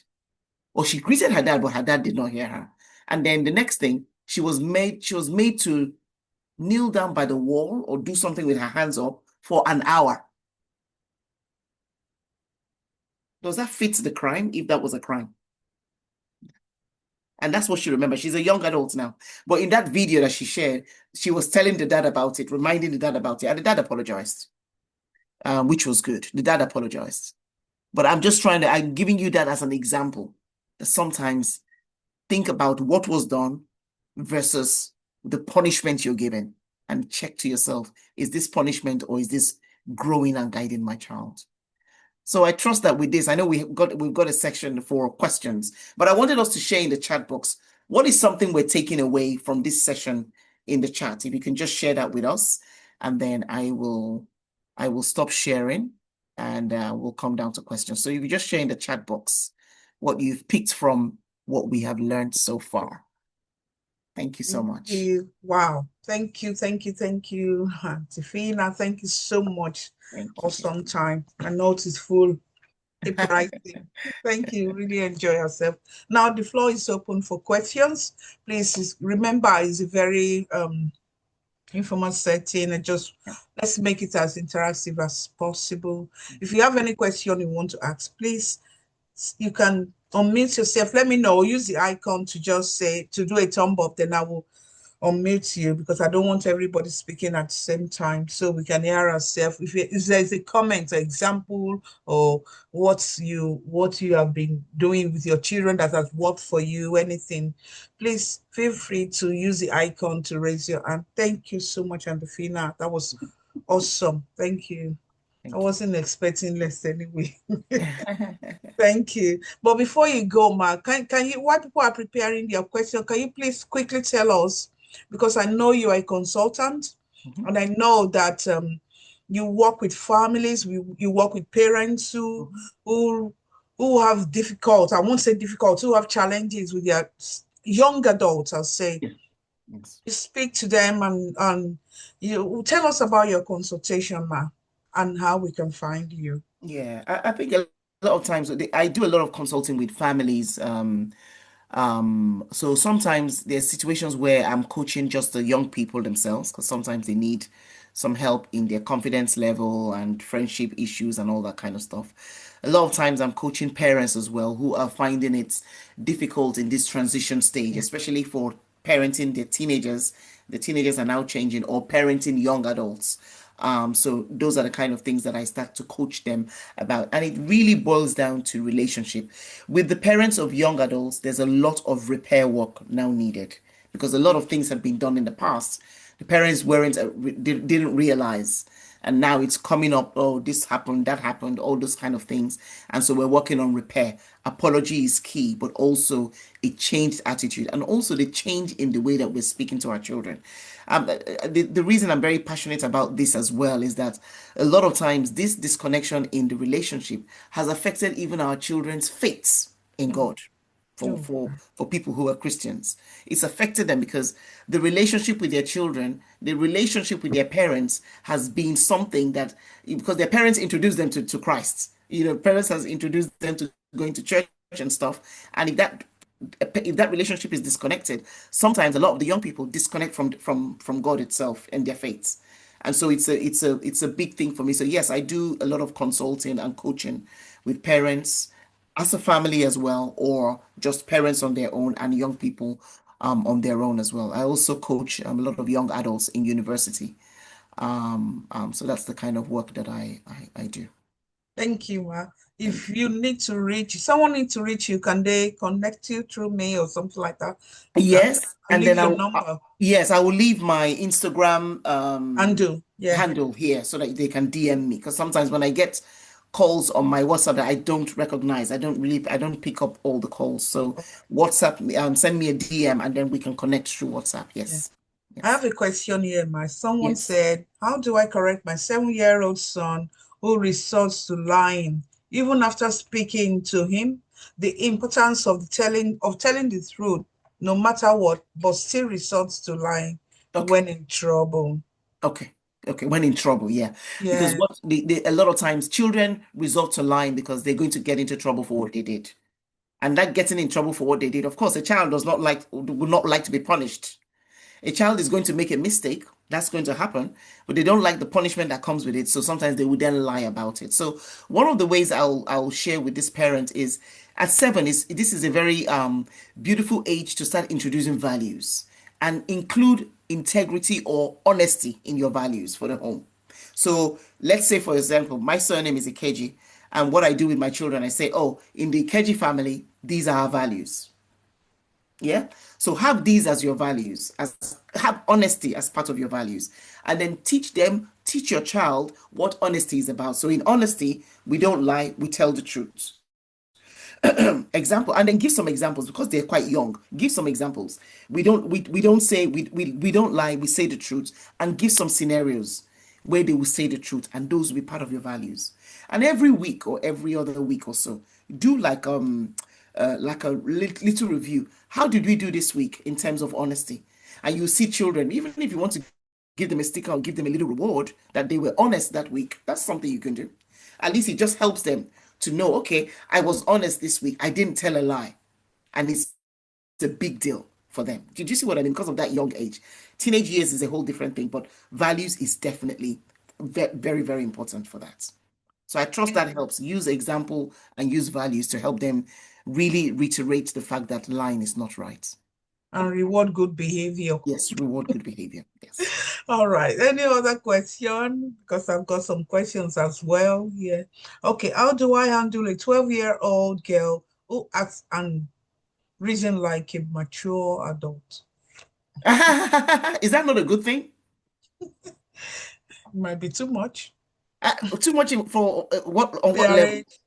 or she greeted her dad, but her dad did not hear her. And then the next thing, she was made to kneel down by the wall or do something with her hands up for an hour. Does that fit the crime, if that was a crime? And that's what she remembers. She's a young adult now. But in that video that she shared, she was telling the dad about it, reminding the dad about it. And the dad apologized, which was good. The dad apologized. But I'm giving you that as an example. That sometimes think about what was done versus the punishment you're given, and check to yourself, is this punishment or is this growing and guiding my child? So I trust that with this, I know we've got a section for questions, but I wanted us to share in the chat box, what is something we're taking away from this session in the chat? If you can just share that with us, and then I will stop sharing and we'll come down to questions. So if you just share in the chat box what you've picked from what we have learned so far. Thank you so much. Wow. Thank you. Auntie Phinnah, thank you so much. Awesome time. I know it is full. Thank you. Really enjoy yourself. Now the floor is open for questions. Please remember, it's a very informal setting, and let's make it as interactive as possible. If you have any question you want to ask, please, you can unmute yourself. Let me know. Use the icon to just to do a thumb up, then I will unmute you, because I don't want everybody speaking at the same time, so we can hear ourselves. If there's a comment or example, or what you have been doing with your children that has worked for you, anything, please feel free to use the icon to raise your hand. Thank you so much, Auntie Phinnah. That was awesome. Thank you. I wasn't expecting less anyway. Thank you. But before you go, Mark, can you, while people are preparing their question, can you please quickly tell us, because I know you are a consultant, and I know that you work with families, you work with parents who have difficult, I won't say difficult, who have challenges with their young adults, I'll say. Yes. You speak to them, and you tell us about your consultation, Ma, and how we can find you. Yeah, I think a lot of times I do a lot of consulting with families. So sometimes there's situations where I'm coaching just the young people themselves, because sometimes they need some help in their confidence level and friendship issues and all that kind of stuff. A lot of times I'm coaching parents as well, who are finding it difficult in this transition stage, especially for parenting their teenagers. The teenagers are now changing, or parenting young adults. So those are the kind of things that I start to coach them about. And it really boils down to relationship. With the parents of young adults, there's a lot of repair work now needed, because a lot of things have been done in the past. The parents didn't realize. and now it's coming up, oh, this happened, that happened, all those kind of things. And so we're working on repair. Apology is key, but also a changed attitude and also the change in the way that we're speaking to our children. The reason I'm very passionate about this as well is that a lot of times this disconnection in the relationship has affected even our children's faiths in Mm. God for Oh, for for people who are Christians. It's affected them because the relationship with their children, the relationship with their parents has been something that because their parents introduced them to Christ. Parents has introduced them to going to church and stuff. And if that relationship is disconnected, sometimes a lot of the young people disconnect from God itself and their faiths. And so it's a big thing for me. So yes, I do a lot of consulting and coaching with parents as a family as well, or just parents on their own and young people on their own as well. I also coach a lot of young adults in university. So that's the kind of work that I do. thank you, Ma. If Thank you. you need to reach, someone need to reach you, can they connect you through me or something like that? Yes, I'll and leave then your number yes, I will leave my Instagram and do. Yeah. handle here so that they can DM me. Because sometimes when I get calls on my WhatsApp that I don't recognize, I don't pick up all the calls. So WhatsApp, send me a DM and then we can connect through WhatsApp. Yeah. Yes, I have yes, a question here, Ma. Someone yes. said, how do I correct my 7-year-old son who resorts to lying, even after speaking to him? The importance of telling the truth, no matter what, but still resorts to lying Okay, when in trouble. okay, okay. When in trouble, yeah. Because Yeah. a lot of times children resort to lying because they're going to get into trouble for what they did. And that getting in trouble for what they did, of course, a child would not like to be punished. A child is going to make a mistake. That's going to happen, but they don't like the punishment that comes with it. So sometimes they would then lie about it. So one of the ways I'll share with this parent is at 7 is this is a very beautiful age to start introducing values and include integrity or honesty in your values for the home. So let's say, for example, my surname is Ikeji, and what I do with my children, I say, oh, in the Ikeji family, these are our values. Yeah. So have these as your values, as have honesty as part of your values, and then teach your child what honesty is about. So in honesty, we don't lie, we tell the truth. Example, and then give some examples because they're quite young. Give some examples. We don't say we don't lie, we say the truth, and give some scenarios where they will say the truth, and those will be part of your values. And every week or every other week or so, do like a little review. How did we do this week in terms of honesty? And you see children, even if you want to give them a sticker or give them a little reward that they were honest that week, that's something you can do. At least it just helps them to know, okay, I was honest this week. I didn't tell a lie. And it's a big deal for them. Did you see what I mean? Because of that young age. Teenage years is a whole different thing, but values is definitely very, very important for that. So I trust that helps. Use example and use values to help them really reiterate the fact that lying is not right. And reward good behavior. Yes, reward good behavior. Yes. All right. Any other question? Because I've got some questions as well here. Okay. How do I handle a 12-year-old girl who acts and reason like a mature adult? Is that not a good thing? Might be too much. Too much for what on what Their level? age.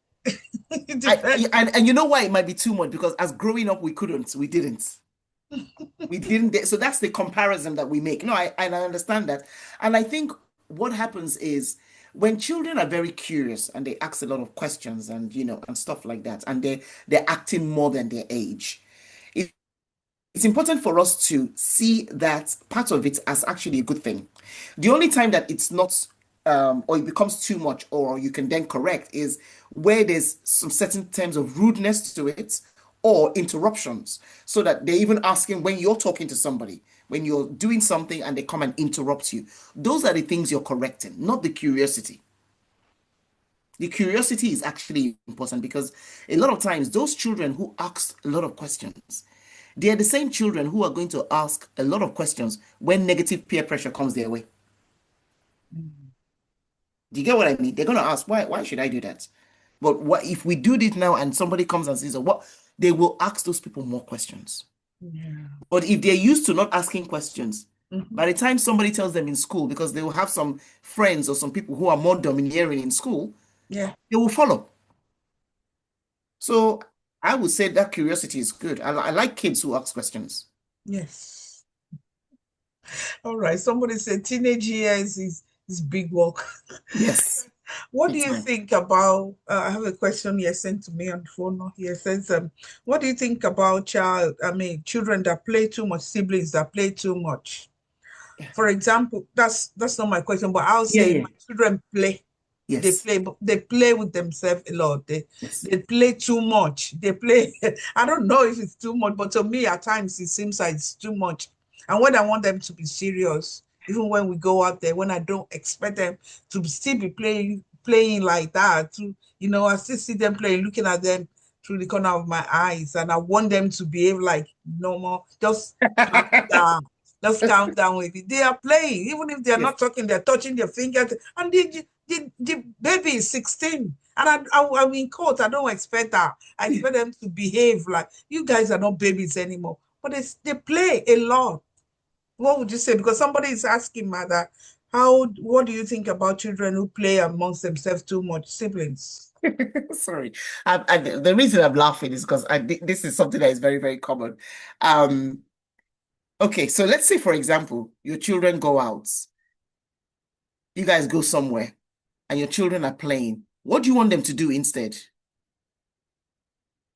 It depends. And you know why it might be too much? Because as growing up, we didn't. We didn't. So that's the comparison that we make. No, I understand that. And I think what happens is when children are very curious and they ask a lot of questions and and stuff like that, and they're acting more than their age, it's important for us to see that part of it as actually a good thing. The only time that it's not or it becomes too much or you can then correct is where there's some certain terms of rudeness to it or interruptions, so that they're even asking when you're talking to somebody, when you're doing something and they come and interrupt you. Those are the things you're correcting, not the curiosity. The curiosity is actually important because a lot of times those children who ask a lot of questions, they are the same children who are going to ask a lot of questions when negative peer pressure comes their way. Mm. Do you get what I mean? They're going to ask, why should I do that? But what if we do this now and somebody comes and says, oh, what? They will ask those people more questions. Yeah. But if they're used to not asking questions, Mhm. By the time somebody tells them in school, because they will have some friends or some people who are more domineering in school, Yeah. they will follow. So I would say that curiosity is good. I like kids who ask questions. Yes. All right. Somebody said teenage years is big work. Yes, What do big you time. think about? I have a question here sent to me on the phone. Not here. It says, what do you think about children that play too much, siblings that play too much? For example, that's not my question, but I'll Yeah, say yeah. my children play. Yes, But they play with themselves a lot. yes. They play too much. They play. I don't know if it's too much, but to me at times it seems like it's too much. And when I want them to be serious, even when we go out there, when I don't expect them to still be playing like that, I still see them playing, looking at them through the corner of my eyes, and I want them to behave like normal. Just calm down. Let's calm down with it. They are playing, even if they're Yes. not talking, they're touching their fingers. And the baby is 16. And I'm in court. I don't expect that. I expect them to behave like you guys are not babies anymore. But they play a lot. What would you say? Because somebody is asking, Mother, what do you think about children who play amongst themselves too much, siblings? Sorry. The reason I'm laughing is because this is something that is very, very common. Um, okay, so let's say, for example, your children go out, you guys go somewhere, and your children are playing. What do you want them to do instead?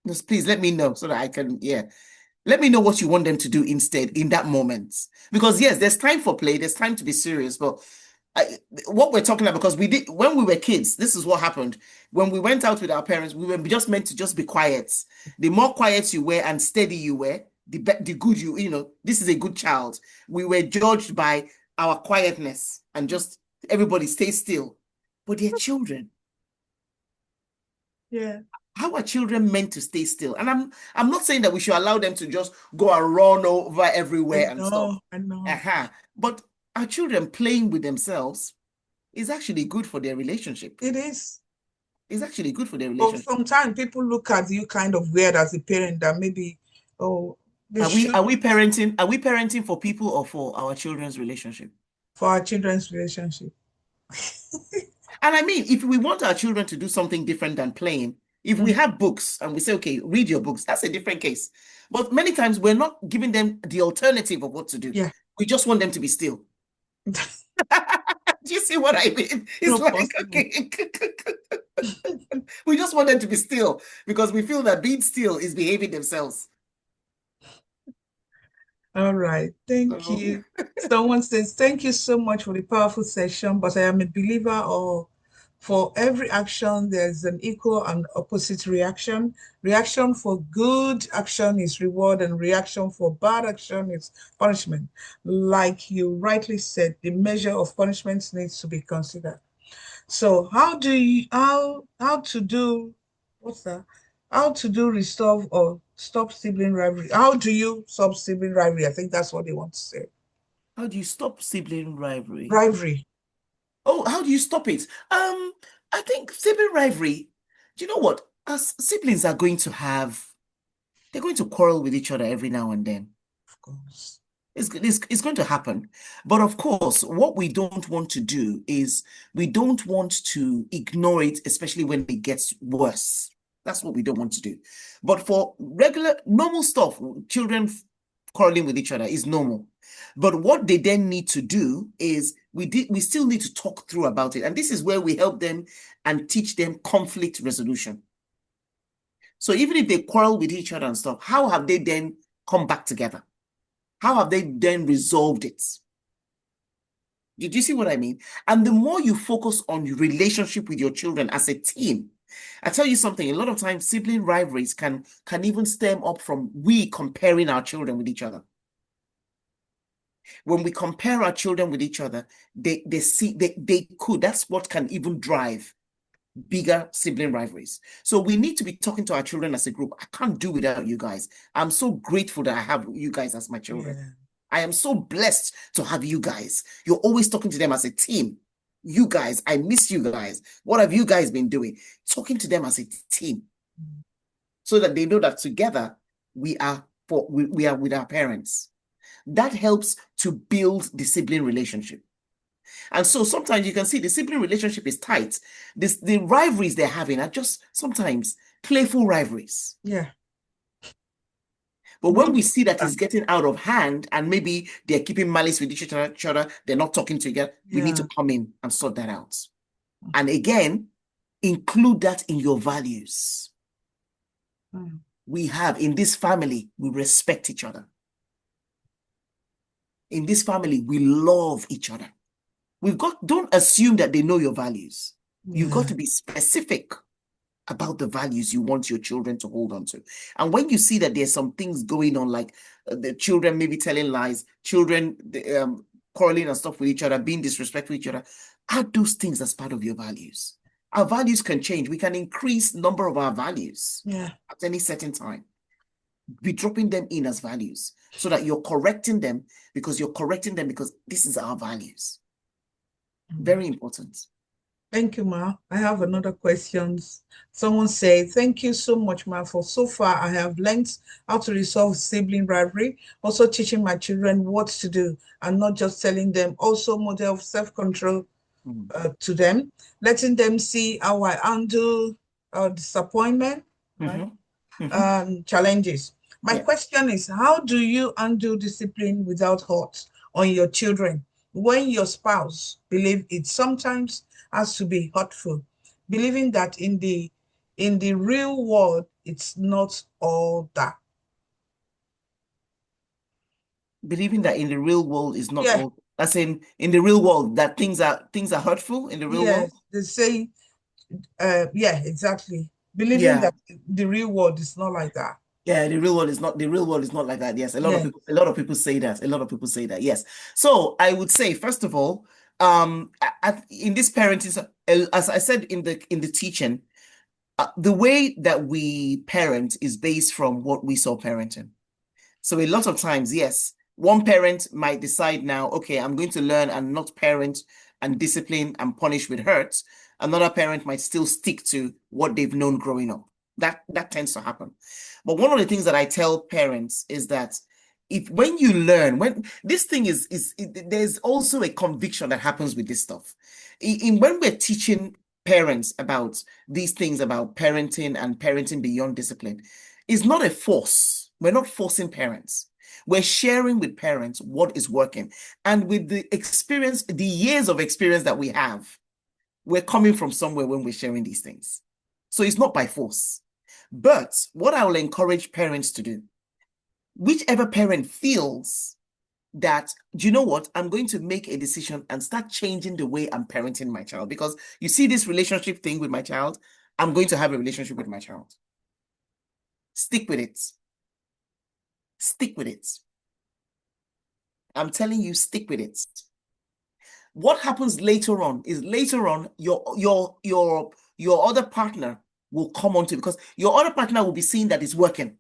Just please let me know so that I can, yeah. Let me know what you want them to do instead in that moment. Because yes, there's time for play, there's time to be serious, but what we're talking about, because we did when we were kids, this is what happened. When we went out with our parents, we were just meant to just be quiet. The more quiet you were and steady you were, the good this is a good child. We were judged by our quietness and just everybody stay still. But they're children. Yeah, How are children meant to stay still? And I'm not saying that we should allow them to just go and run over everywhere and stuff. I know. But our children playing with themselves is actually good for their relationship. It is. It's actually good for their But relationship. sometimes people look at you kind of weird as a parent that maybe, oh, they Are we should are we parenting? Are we parenting for people or for our children's relationship? for our children's relationship. And I mean, if we want our children to do something different than playing, if we Mm, have books and we say, okay, read your books, that's a different case. But many times we're not giving them the alternative of what to do. yeah, We just want them to be still. Do you see what I mean? It's not like, possible. okay, we just want them to be still because we feel that being still is behaving themselves. All right. Thank So, you. Someone says, thank you so much for the powerful session, but I am a believer of for every action, there's an equal and opposite reaction. Reaction for good action is reward, and reaction for bad action is punishment. Like you rightly said, the measure of punishment needs to be considered. So how to do what's that? How to do restore or stop sibling rivalry? How do you stop sibling rivalry? I think that's what they want to say. how do you stop sibling rivalry? Rivalry. Oh, how do you stop it? I think sibling rivalry, do you know what? As siblings are going to have, they're going to quarrel with each other every now and then. Of course. It's going to happen. But of course, what we don't want to do is we don't want to ignore it, especially when it gets worse. That's what we don't want to do. But for regular, normal stuff, children quarreling with each other is normal. But what they then need to do is we still need to talk through about it. And this is where we help them and teach them conflict resolution. So even if they quarrel with each other and stuff, how have they then come back together? How have they then resolved it? Did you see what I mean? And the more you focus on your relationship with your children as a team, I tell you something, a lot of times sibling rivalries can even stem up from we comparing our children with each other. When we compare our children with each other, they see they could. That's what can even drive bigger sibling rivalries. So we need to be talking to our children as a group. I can't do without you guys. I'm so grateful that I have you guys as my children. Yeah. I am so blessed to have you guys. You're always talking to them as a team. You guys, I miss you guys. What have you guys been doing? Talking to them as a team so that they know that together we are we are with our parents. That helps to build the sibling relationship. And so sometimes you can see the sibling relationship is tight. The rivalries they're having are just sometimes playful rivalries. Yeah. But when Good. we see that it's getting out of hand and maybe they're keeping malice with each other, they're not talking together, we need to Yeah. come in and sort that out. And again, include that in your values. We have in this family, we respect each other. In this family, we love each other. Don't assume that they know your values. You've got to be specific about the values you want your children to hold on to. And when you see that there's some things going on, like the children maybe telling lies, children quarreling and stuff with each other, being disrespectful to each other, add those things as part of your values. Our values can change. We can increase number of our values at any certain time. Be dropping them in as values so that you're correcting them because this is our values. Very important. Thank you, Ma. I have another question. Someone said, thank you so much, Ma, for so far I have learned how to resolve sibling rivalry, also teaching my children what to do and not just telling them, also model self-control to them, letting them see how I handle disappointment, right? Challenges. My question is, how do you handle discipline without hurt on your children when your spouse believes it sometimes has to be hurtful, believing that in the real world it's not all that? Believing that in the real world is not all, as in the real world that things are hurtful in the real world. They say, exactly. Believing that the real world is not like that. Yeah, the real world is not like that. Yes, a lot of people say that. A lot of people say that. Yes. So I would say, first of all, in this parenting, as I said in the teaching, the way that we parent is based from what we saw parenting. So a lot of times, yes, one parent might decide now, okay, I'm going to learn and not parent and discipline and punish with hurt. Another parent might still stick to what they've known growing up. That tends to happen. But one of the things that I tell parents is that when you learn, when this thing there's also a conviction that happens with this stuff. When we're teaching parents about these things about parenting and parenting beyond discipline, it's not a force. We're not forcing parents. We're sharing with parents what is working. And with the experience, the years of experience that we have, we're coming from somewhere when we're sharing these things. So it's not by force. But what I will encourage parents to do, whichever parent feels that, do you know what, I'm going to make a decision and start changing the way I'm parenting my child. Because you see this relationship thing with my child, I'm going to have a relationship with my child. Stick with it. Stick with it. I'm telling you, stick with it. What happens later on is your other partner will come onto it because your other partner will be seeing that it's working.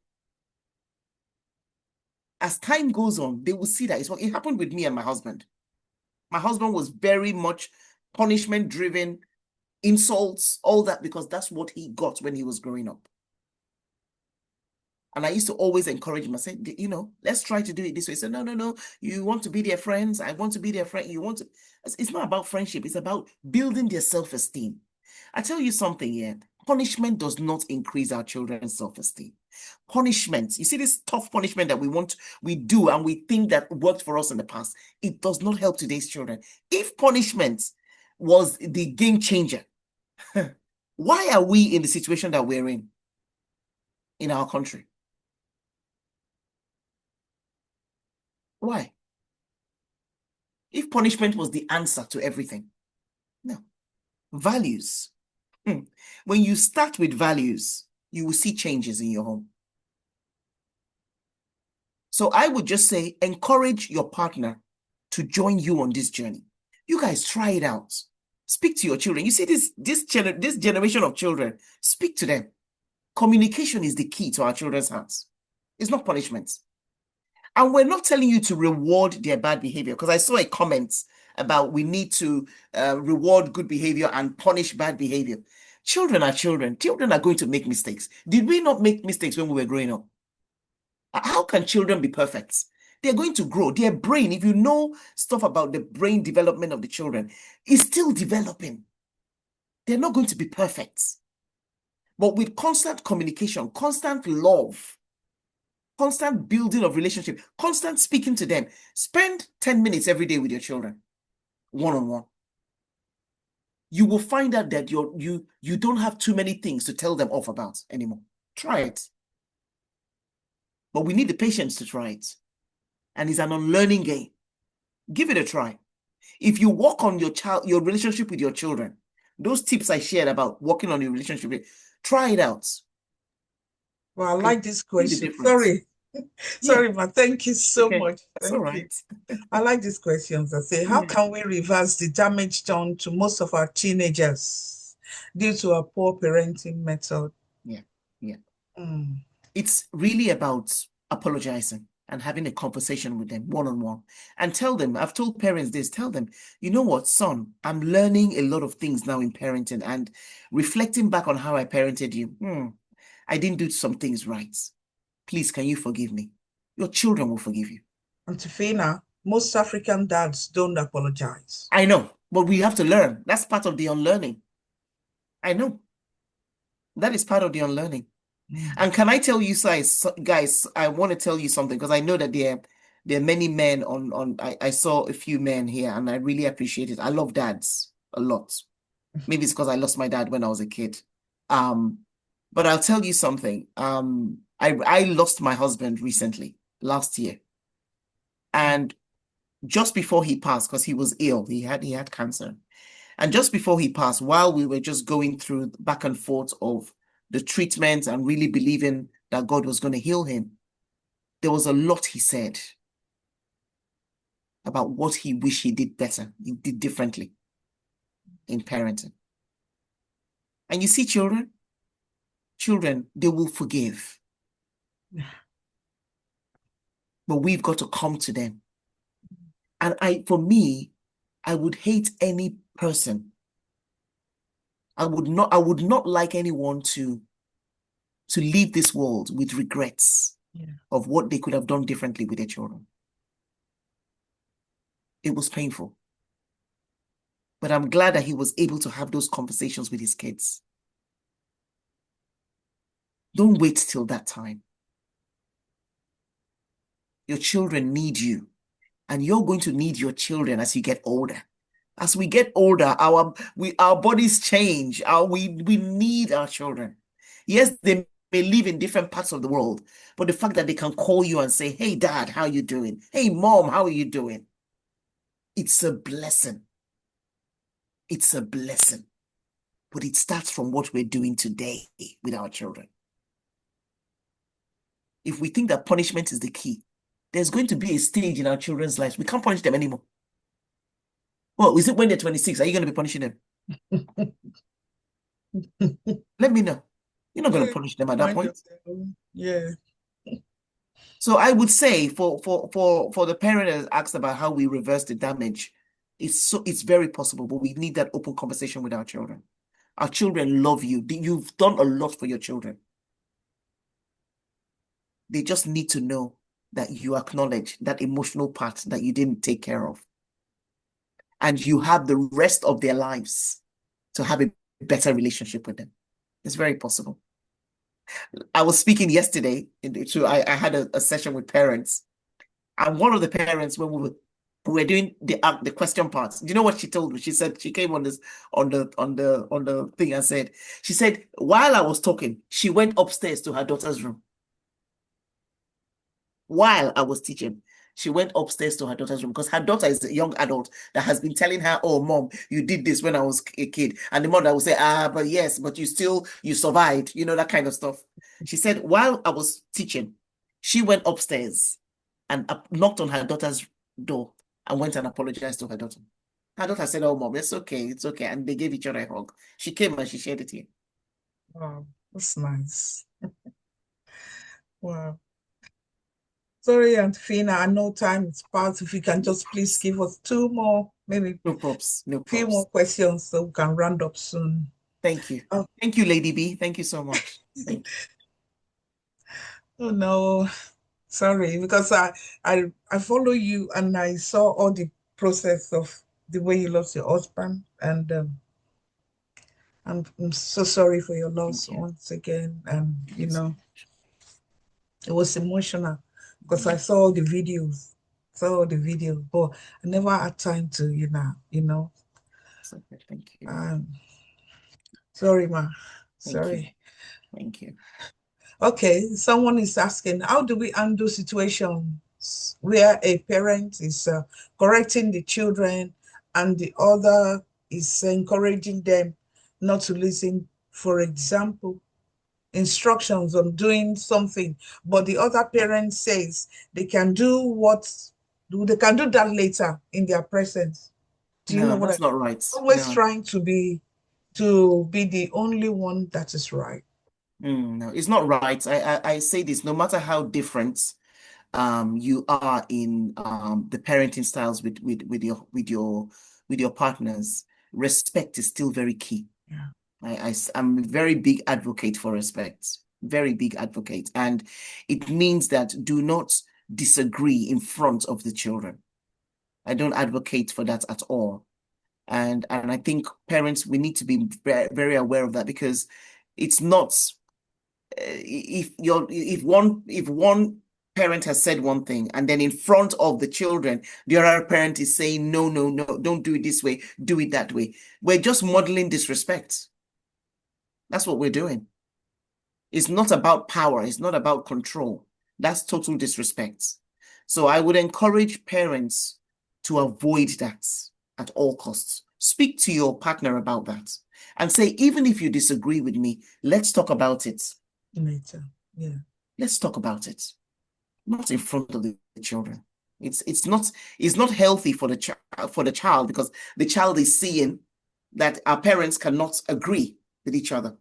As time goes on, they will see that it's working. It happened with me and my husband. My husband was very much punishment driven, insults, all that, because that's what he got when he was growing up. And I used to always encourage him. I said, let's try to do it this way. He said, no. You want to be their friends. I want to be their friend. It's not about friendship. It's about building their self-esteem. I tell you something here. Punishment does not increase our children's self-esteem. Punishment, you see this tough punishment that we do and we think that worked for us in the past. It does not help today's children. If punishment was the game changer, why are we in the situation that we're in our country? Why? If punishment was the answer to everything. No. Values. When you start with values, you will see changes in your home. So I would just say, encourage your partner to join you on this journey. You guys try it out. Speak to your children. You see this generation of children, speak to them. Communication is the key to our children's hearts. It's not punishment. And we're not telling you to reward their bad behavior, because I saw a comment about we need to reward good behavior and punish bad behavior. Children are children. Children are going to make mistakes. Did we not make mistakes when we were growing up? How can children be perfect? They're going to grow. Their brain, if you know stuff about the brain development of the children, is still developing. They're not going to be perfect. But with constant communication, constant love, constant building of relationship, constant speaking to them, spend 10 minutes every day with your children, one-on-one. You will find out that you don't have too many things to tell them off about anymore. Try it. But we need the patience to try it. And it's an unlearning game. Give it a try. If you work on your relationship with your children, those tips I shared about working on your relationship, try it out. Well, I like this See the question. difference. Sorry. Yeah. Sorry, but thank you so Okay. much. That's Thank all you. right. I like these questions. I say, how Yeah. can we reverse the damage done to most of our teenagers due to our poor parenting method? Yeah. Yeah. Mm. It's really about apologizing and having a conversation with them one-on-one and tell them, I've told parents this, tell them, you know what, son, I'm learning a lot of things now in parenting and reflecting back on how I parented you. I didn't do some things right. Please, can you forgive me? Your children will forgive you. And to Phinnah, most African dads don't apologize. I know, but we have to learn. That's part of the unlearning. I know. That is part of the unlearning. And can I tell you, guys, I want to tell you something because I know that there are many men I saw a few men here and I really appreciate it. I love dads a lot. Maybe it's because I lost my dad when I was a kid. But I'll tell you something. I lost my husband recently, last year. And just before he passed, because he was ill, he had cancer. And just before he passed, while we were just going through back and forth of the treatment and really believing that God was going to heal him, there was a lot he said about what he wished he did better, he did differently in parenting. And you see, children, they will forgive. But we've got to come to them. And for me, I would hate any person. I would not like anyone to leave this world with regrets of what they could have done differently with their children. It was painful. But I'm glad that he was able to have those conversations with his kids. Don't wait till that time. Your children need you, and you're going to need your children as you get older. As we get older, our bodies change. We need our children. Yes, they may live in different parts of the world, but the fact that they can call you and say, "Hey, Dad, how are you doing? Hey, Mom, how are you doing?" It's a blessing. It's a blessing. But it starts from what we're doing today with our children. If we think that punishment is the key, there's going to be a stage in our children's lives. We can't punish them anymore. Well, is it when they're 26? Are you going to be punishing them? Let me know. You're not going to punish them at that point. Yeah. So I would say for the parent that asked about how we reverse the damage, it's very possible, but we need that open conversation with our children. Our children love you. You've done a lot for your children. They just need to know that you acknowledge that emotional part that you didn't take care of. And you have the rest of their lives to have a better relationship with them. It's very possible. I was speaking yesterday, I had a session with parents. And one of the parents, when we were doing the question parts, do you know what she told me? She said, she came on the thing and said, she said, while I was talking, she went upstairs to her daughter's room. While I was teaching, she went upstairs to her daughter's room because her daughter is a young adult that has been telling her, "Oh, Mom, you did this when I was a kid." And the mother would say, but yes, but you survived, that kind of stuff. She said, while I was teaching, she went upstairs and knocked on her daughter's door and went and apologized to her daughter. Her daughter said, "Oh, Mom, it's okay, it's okay." And they gave each other a hug. She came and she shared it here. Wow, that's nice. Wow. Sorry, Aunt Phinnah, I know time is past. If you can just please give us two more, maybe No props, no few props. more questions so we can round up soon. Thank you. Oh, Thank you, Lady B. Thank you so much. Thank you. oh no. Sorry, because I follow you and I saw all the process of the way you lost your husband, and I'm so sorry for your loss Thank you. once again. Thank you so much. It was emotional because I Mm, saw all the videos, but I never had time to, so good. Thank you. um, sorry, ma, Thank you. sorry. Thank you. Okay, someone is asking, how do we handle situations where a parent is correcting the children and the other is encouraging them not to listen? For example, instructions on doing something, but the other parent says they can do that later in their presence. Do you know No, what I that's mean? not right. Always No. trying to be the only one that is right. No, it's not right. I say this, no matter how different you are in the parenting styles with your partners, respect is still very key. Yeah. I'm a very big advocate for respect, very big advocate. And it means that do not disagree in front of the children. I don't advocate for that at all. And I think parents, we need to be very, very aware of that because it's not if one parent has said one thing and then in front of the children the other parent is saying no, no, no, don't do it this way, do it that way, we're just modeling disrespect. That's what we're doing. It's not about power, it's not about control. That's total disrespect. So I would encourage parents to avoid that at all costs. Speak to your partner about that and say, even if you disagree with me, let's talk about it. Later. Yeah. Let's talk about it. Not in front of the children. It's not healthy for the child because the child is seeing that our parents cannot agree with each other.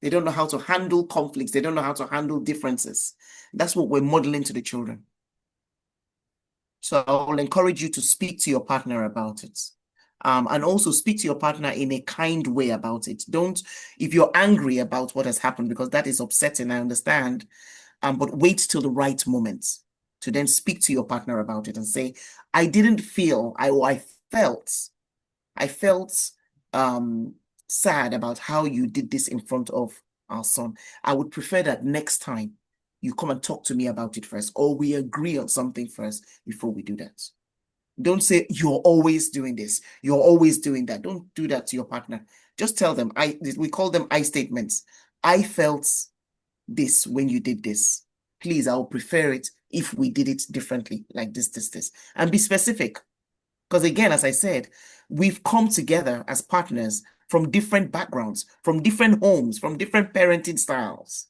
They don't know how to handle conflicts. They don't know how to handle differences. That's what we're modeling to the children. So I will encourage you to speak to your partner about it. And also speak to your partner in a kind way about it. Don't, if you're angry about what has happened, because that is upsetting, I understand, but wait till the right moment to then speak to your partner about it and say, I didn't feel, I felt sad about how you did this in front of our son. I would prefer that next time you come and talk to me about it first, or we agree on something first before we do that. Don't say you're always doing this, you're always doing that. Don't do that to your partner. Just tell them, we call them I statements. I felt this when you did this. Please, I would prefer it if we did it differently, like this. And be specific. Because again, as I said, we've come together as partners from different backgrounds, from different homes, from different parenting styles.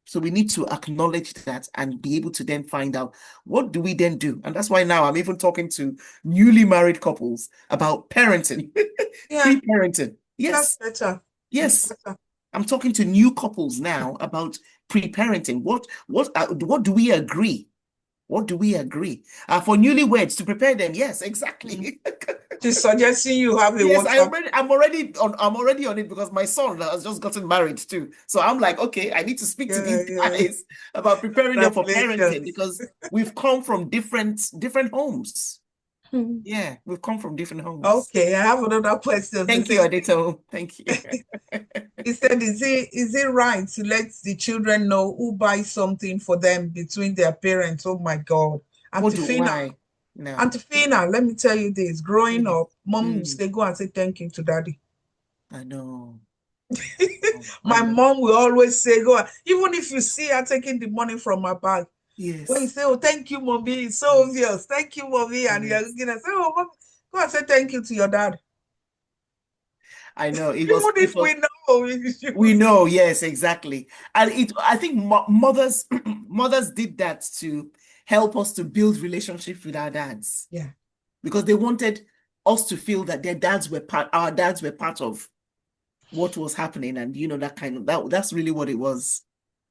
So we need to acknowledge that and be able to then find out what do we then do. And that's why now I'm even talking to newly married couples about parenting, Yeah, pre-parenting. that's Yes, better. It's yes. better. I'm talking to new couples now about pre-parenting. What do we agree? What do we agree? For newlyweds to prepare them. Yes, Mm. exactly. She's suggesting you have a Yes, WhatsApp. I'm already on it because my son has just gotten married too. So I'm like, okay, I need to speak to Yeah, these yeah. guys about preparing them for parenting Congratulations. because we've come from different homes. Yeah, we've come from different homes. Okay, I have another question to Thank you, say. Adito. Thank you. He said, is it right to let the children know who buys something for them between their parents? Oh my God. What Auntie do Fina, why? No. Auntie Fina, let me tell you this. Growing Mm, up, mom will mm, say, go and say thank you to daddy. I know. I My know. mom will always say, go on. Even if you see her taking the money from her bag, when you Yes. say, oh, thank you, mommy, it's so obvious. Thank you, mommy. And you're Yes. looking and say, oh, mom, go and say thank you to your dad. I know. It was Even it if was we know, you we should. know, yes, exactly. And I think mothers mothers did that to help us to build relationships with our dads Yeah. because they wanted us to feel that our dads were part of what was happening, and that kind of that's really what it was.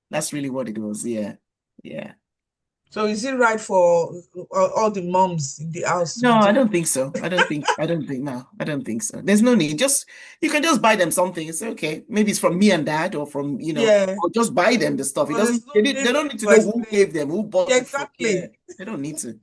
That's really what it was. Yeah. Yeah. So is it right for all the moms in the house to No, be I doing? don't think so. No, I don't think so. There's no need. You can just buy them something. It's okay. Maybe it's from me and dad or from, Yeah, or just buy them the stuff. It but there's doesn't, no they need don't need to to know who explain. gave them, who bought Yeah, it from. Yeah, exactly. they don't need to.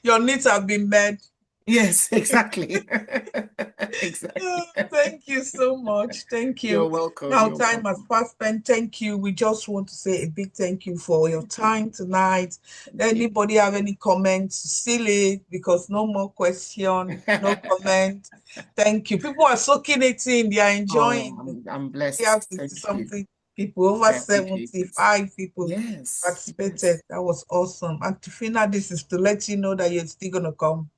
Your needs have been met. Yes, exactly. Oh, Exactly. thank you so much. Thank You're you. welcome. Now, You're time has welcome. passed, and thank you. We just want to say a big thank you for your Thank you. time tonight. Thank you. Anybody have any comments? Seal it because no more question, no comment. Thank you. People are soaking it in. They are Oh, enjoying. I'm We have blessed. 60 Thank you. something people, over I appreciate it. 75 people Yes, participated. yes. That was awesome. And to Phinnah, this is to let you know that you're still gonna come.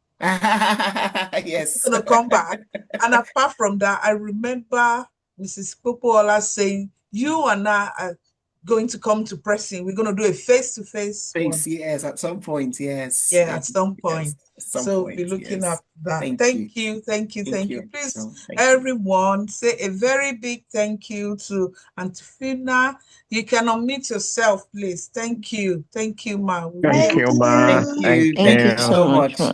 Yes. Gonna come back. And apart from that, I remember Mrs. Popola saying, "You and I are going to come to pressing. We're gonna do a face-to-face one. Thanks. Yes, at some point. Yes. Yeah, Yes. at some Yes. point. At some So be point. looking at Yes. that. Thank you. Thank you, thank you, Thank thank you. you. Please, So, thank you. everyone, say a very big thank you to Auntie Phinnah. You can unmute yourself, please. Thank you, ma. We really Thank appreciate you, it. Ma. Thank Thank you. Thank Thank you you you. so so much, much. Ma.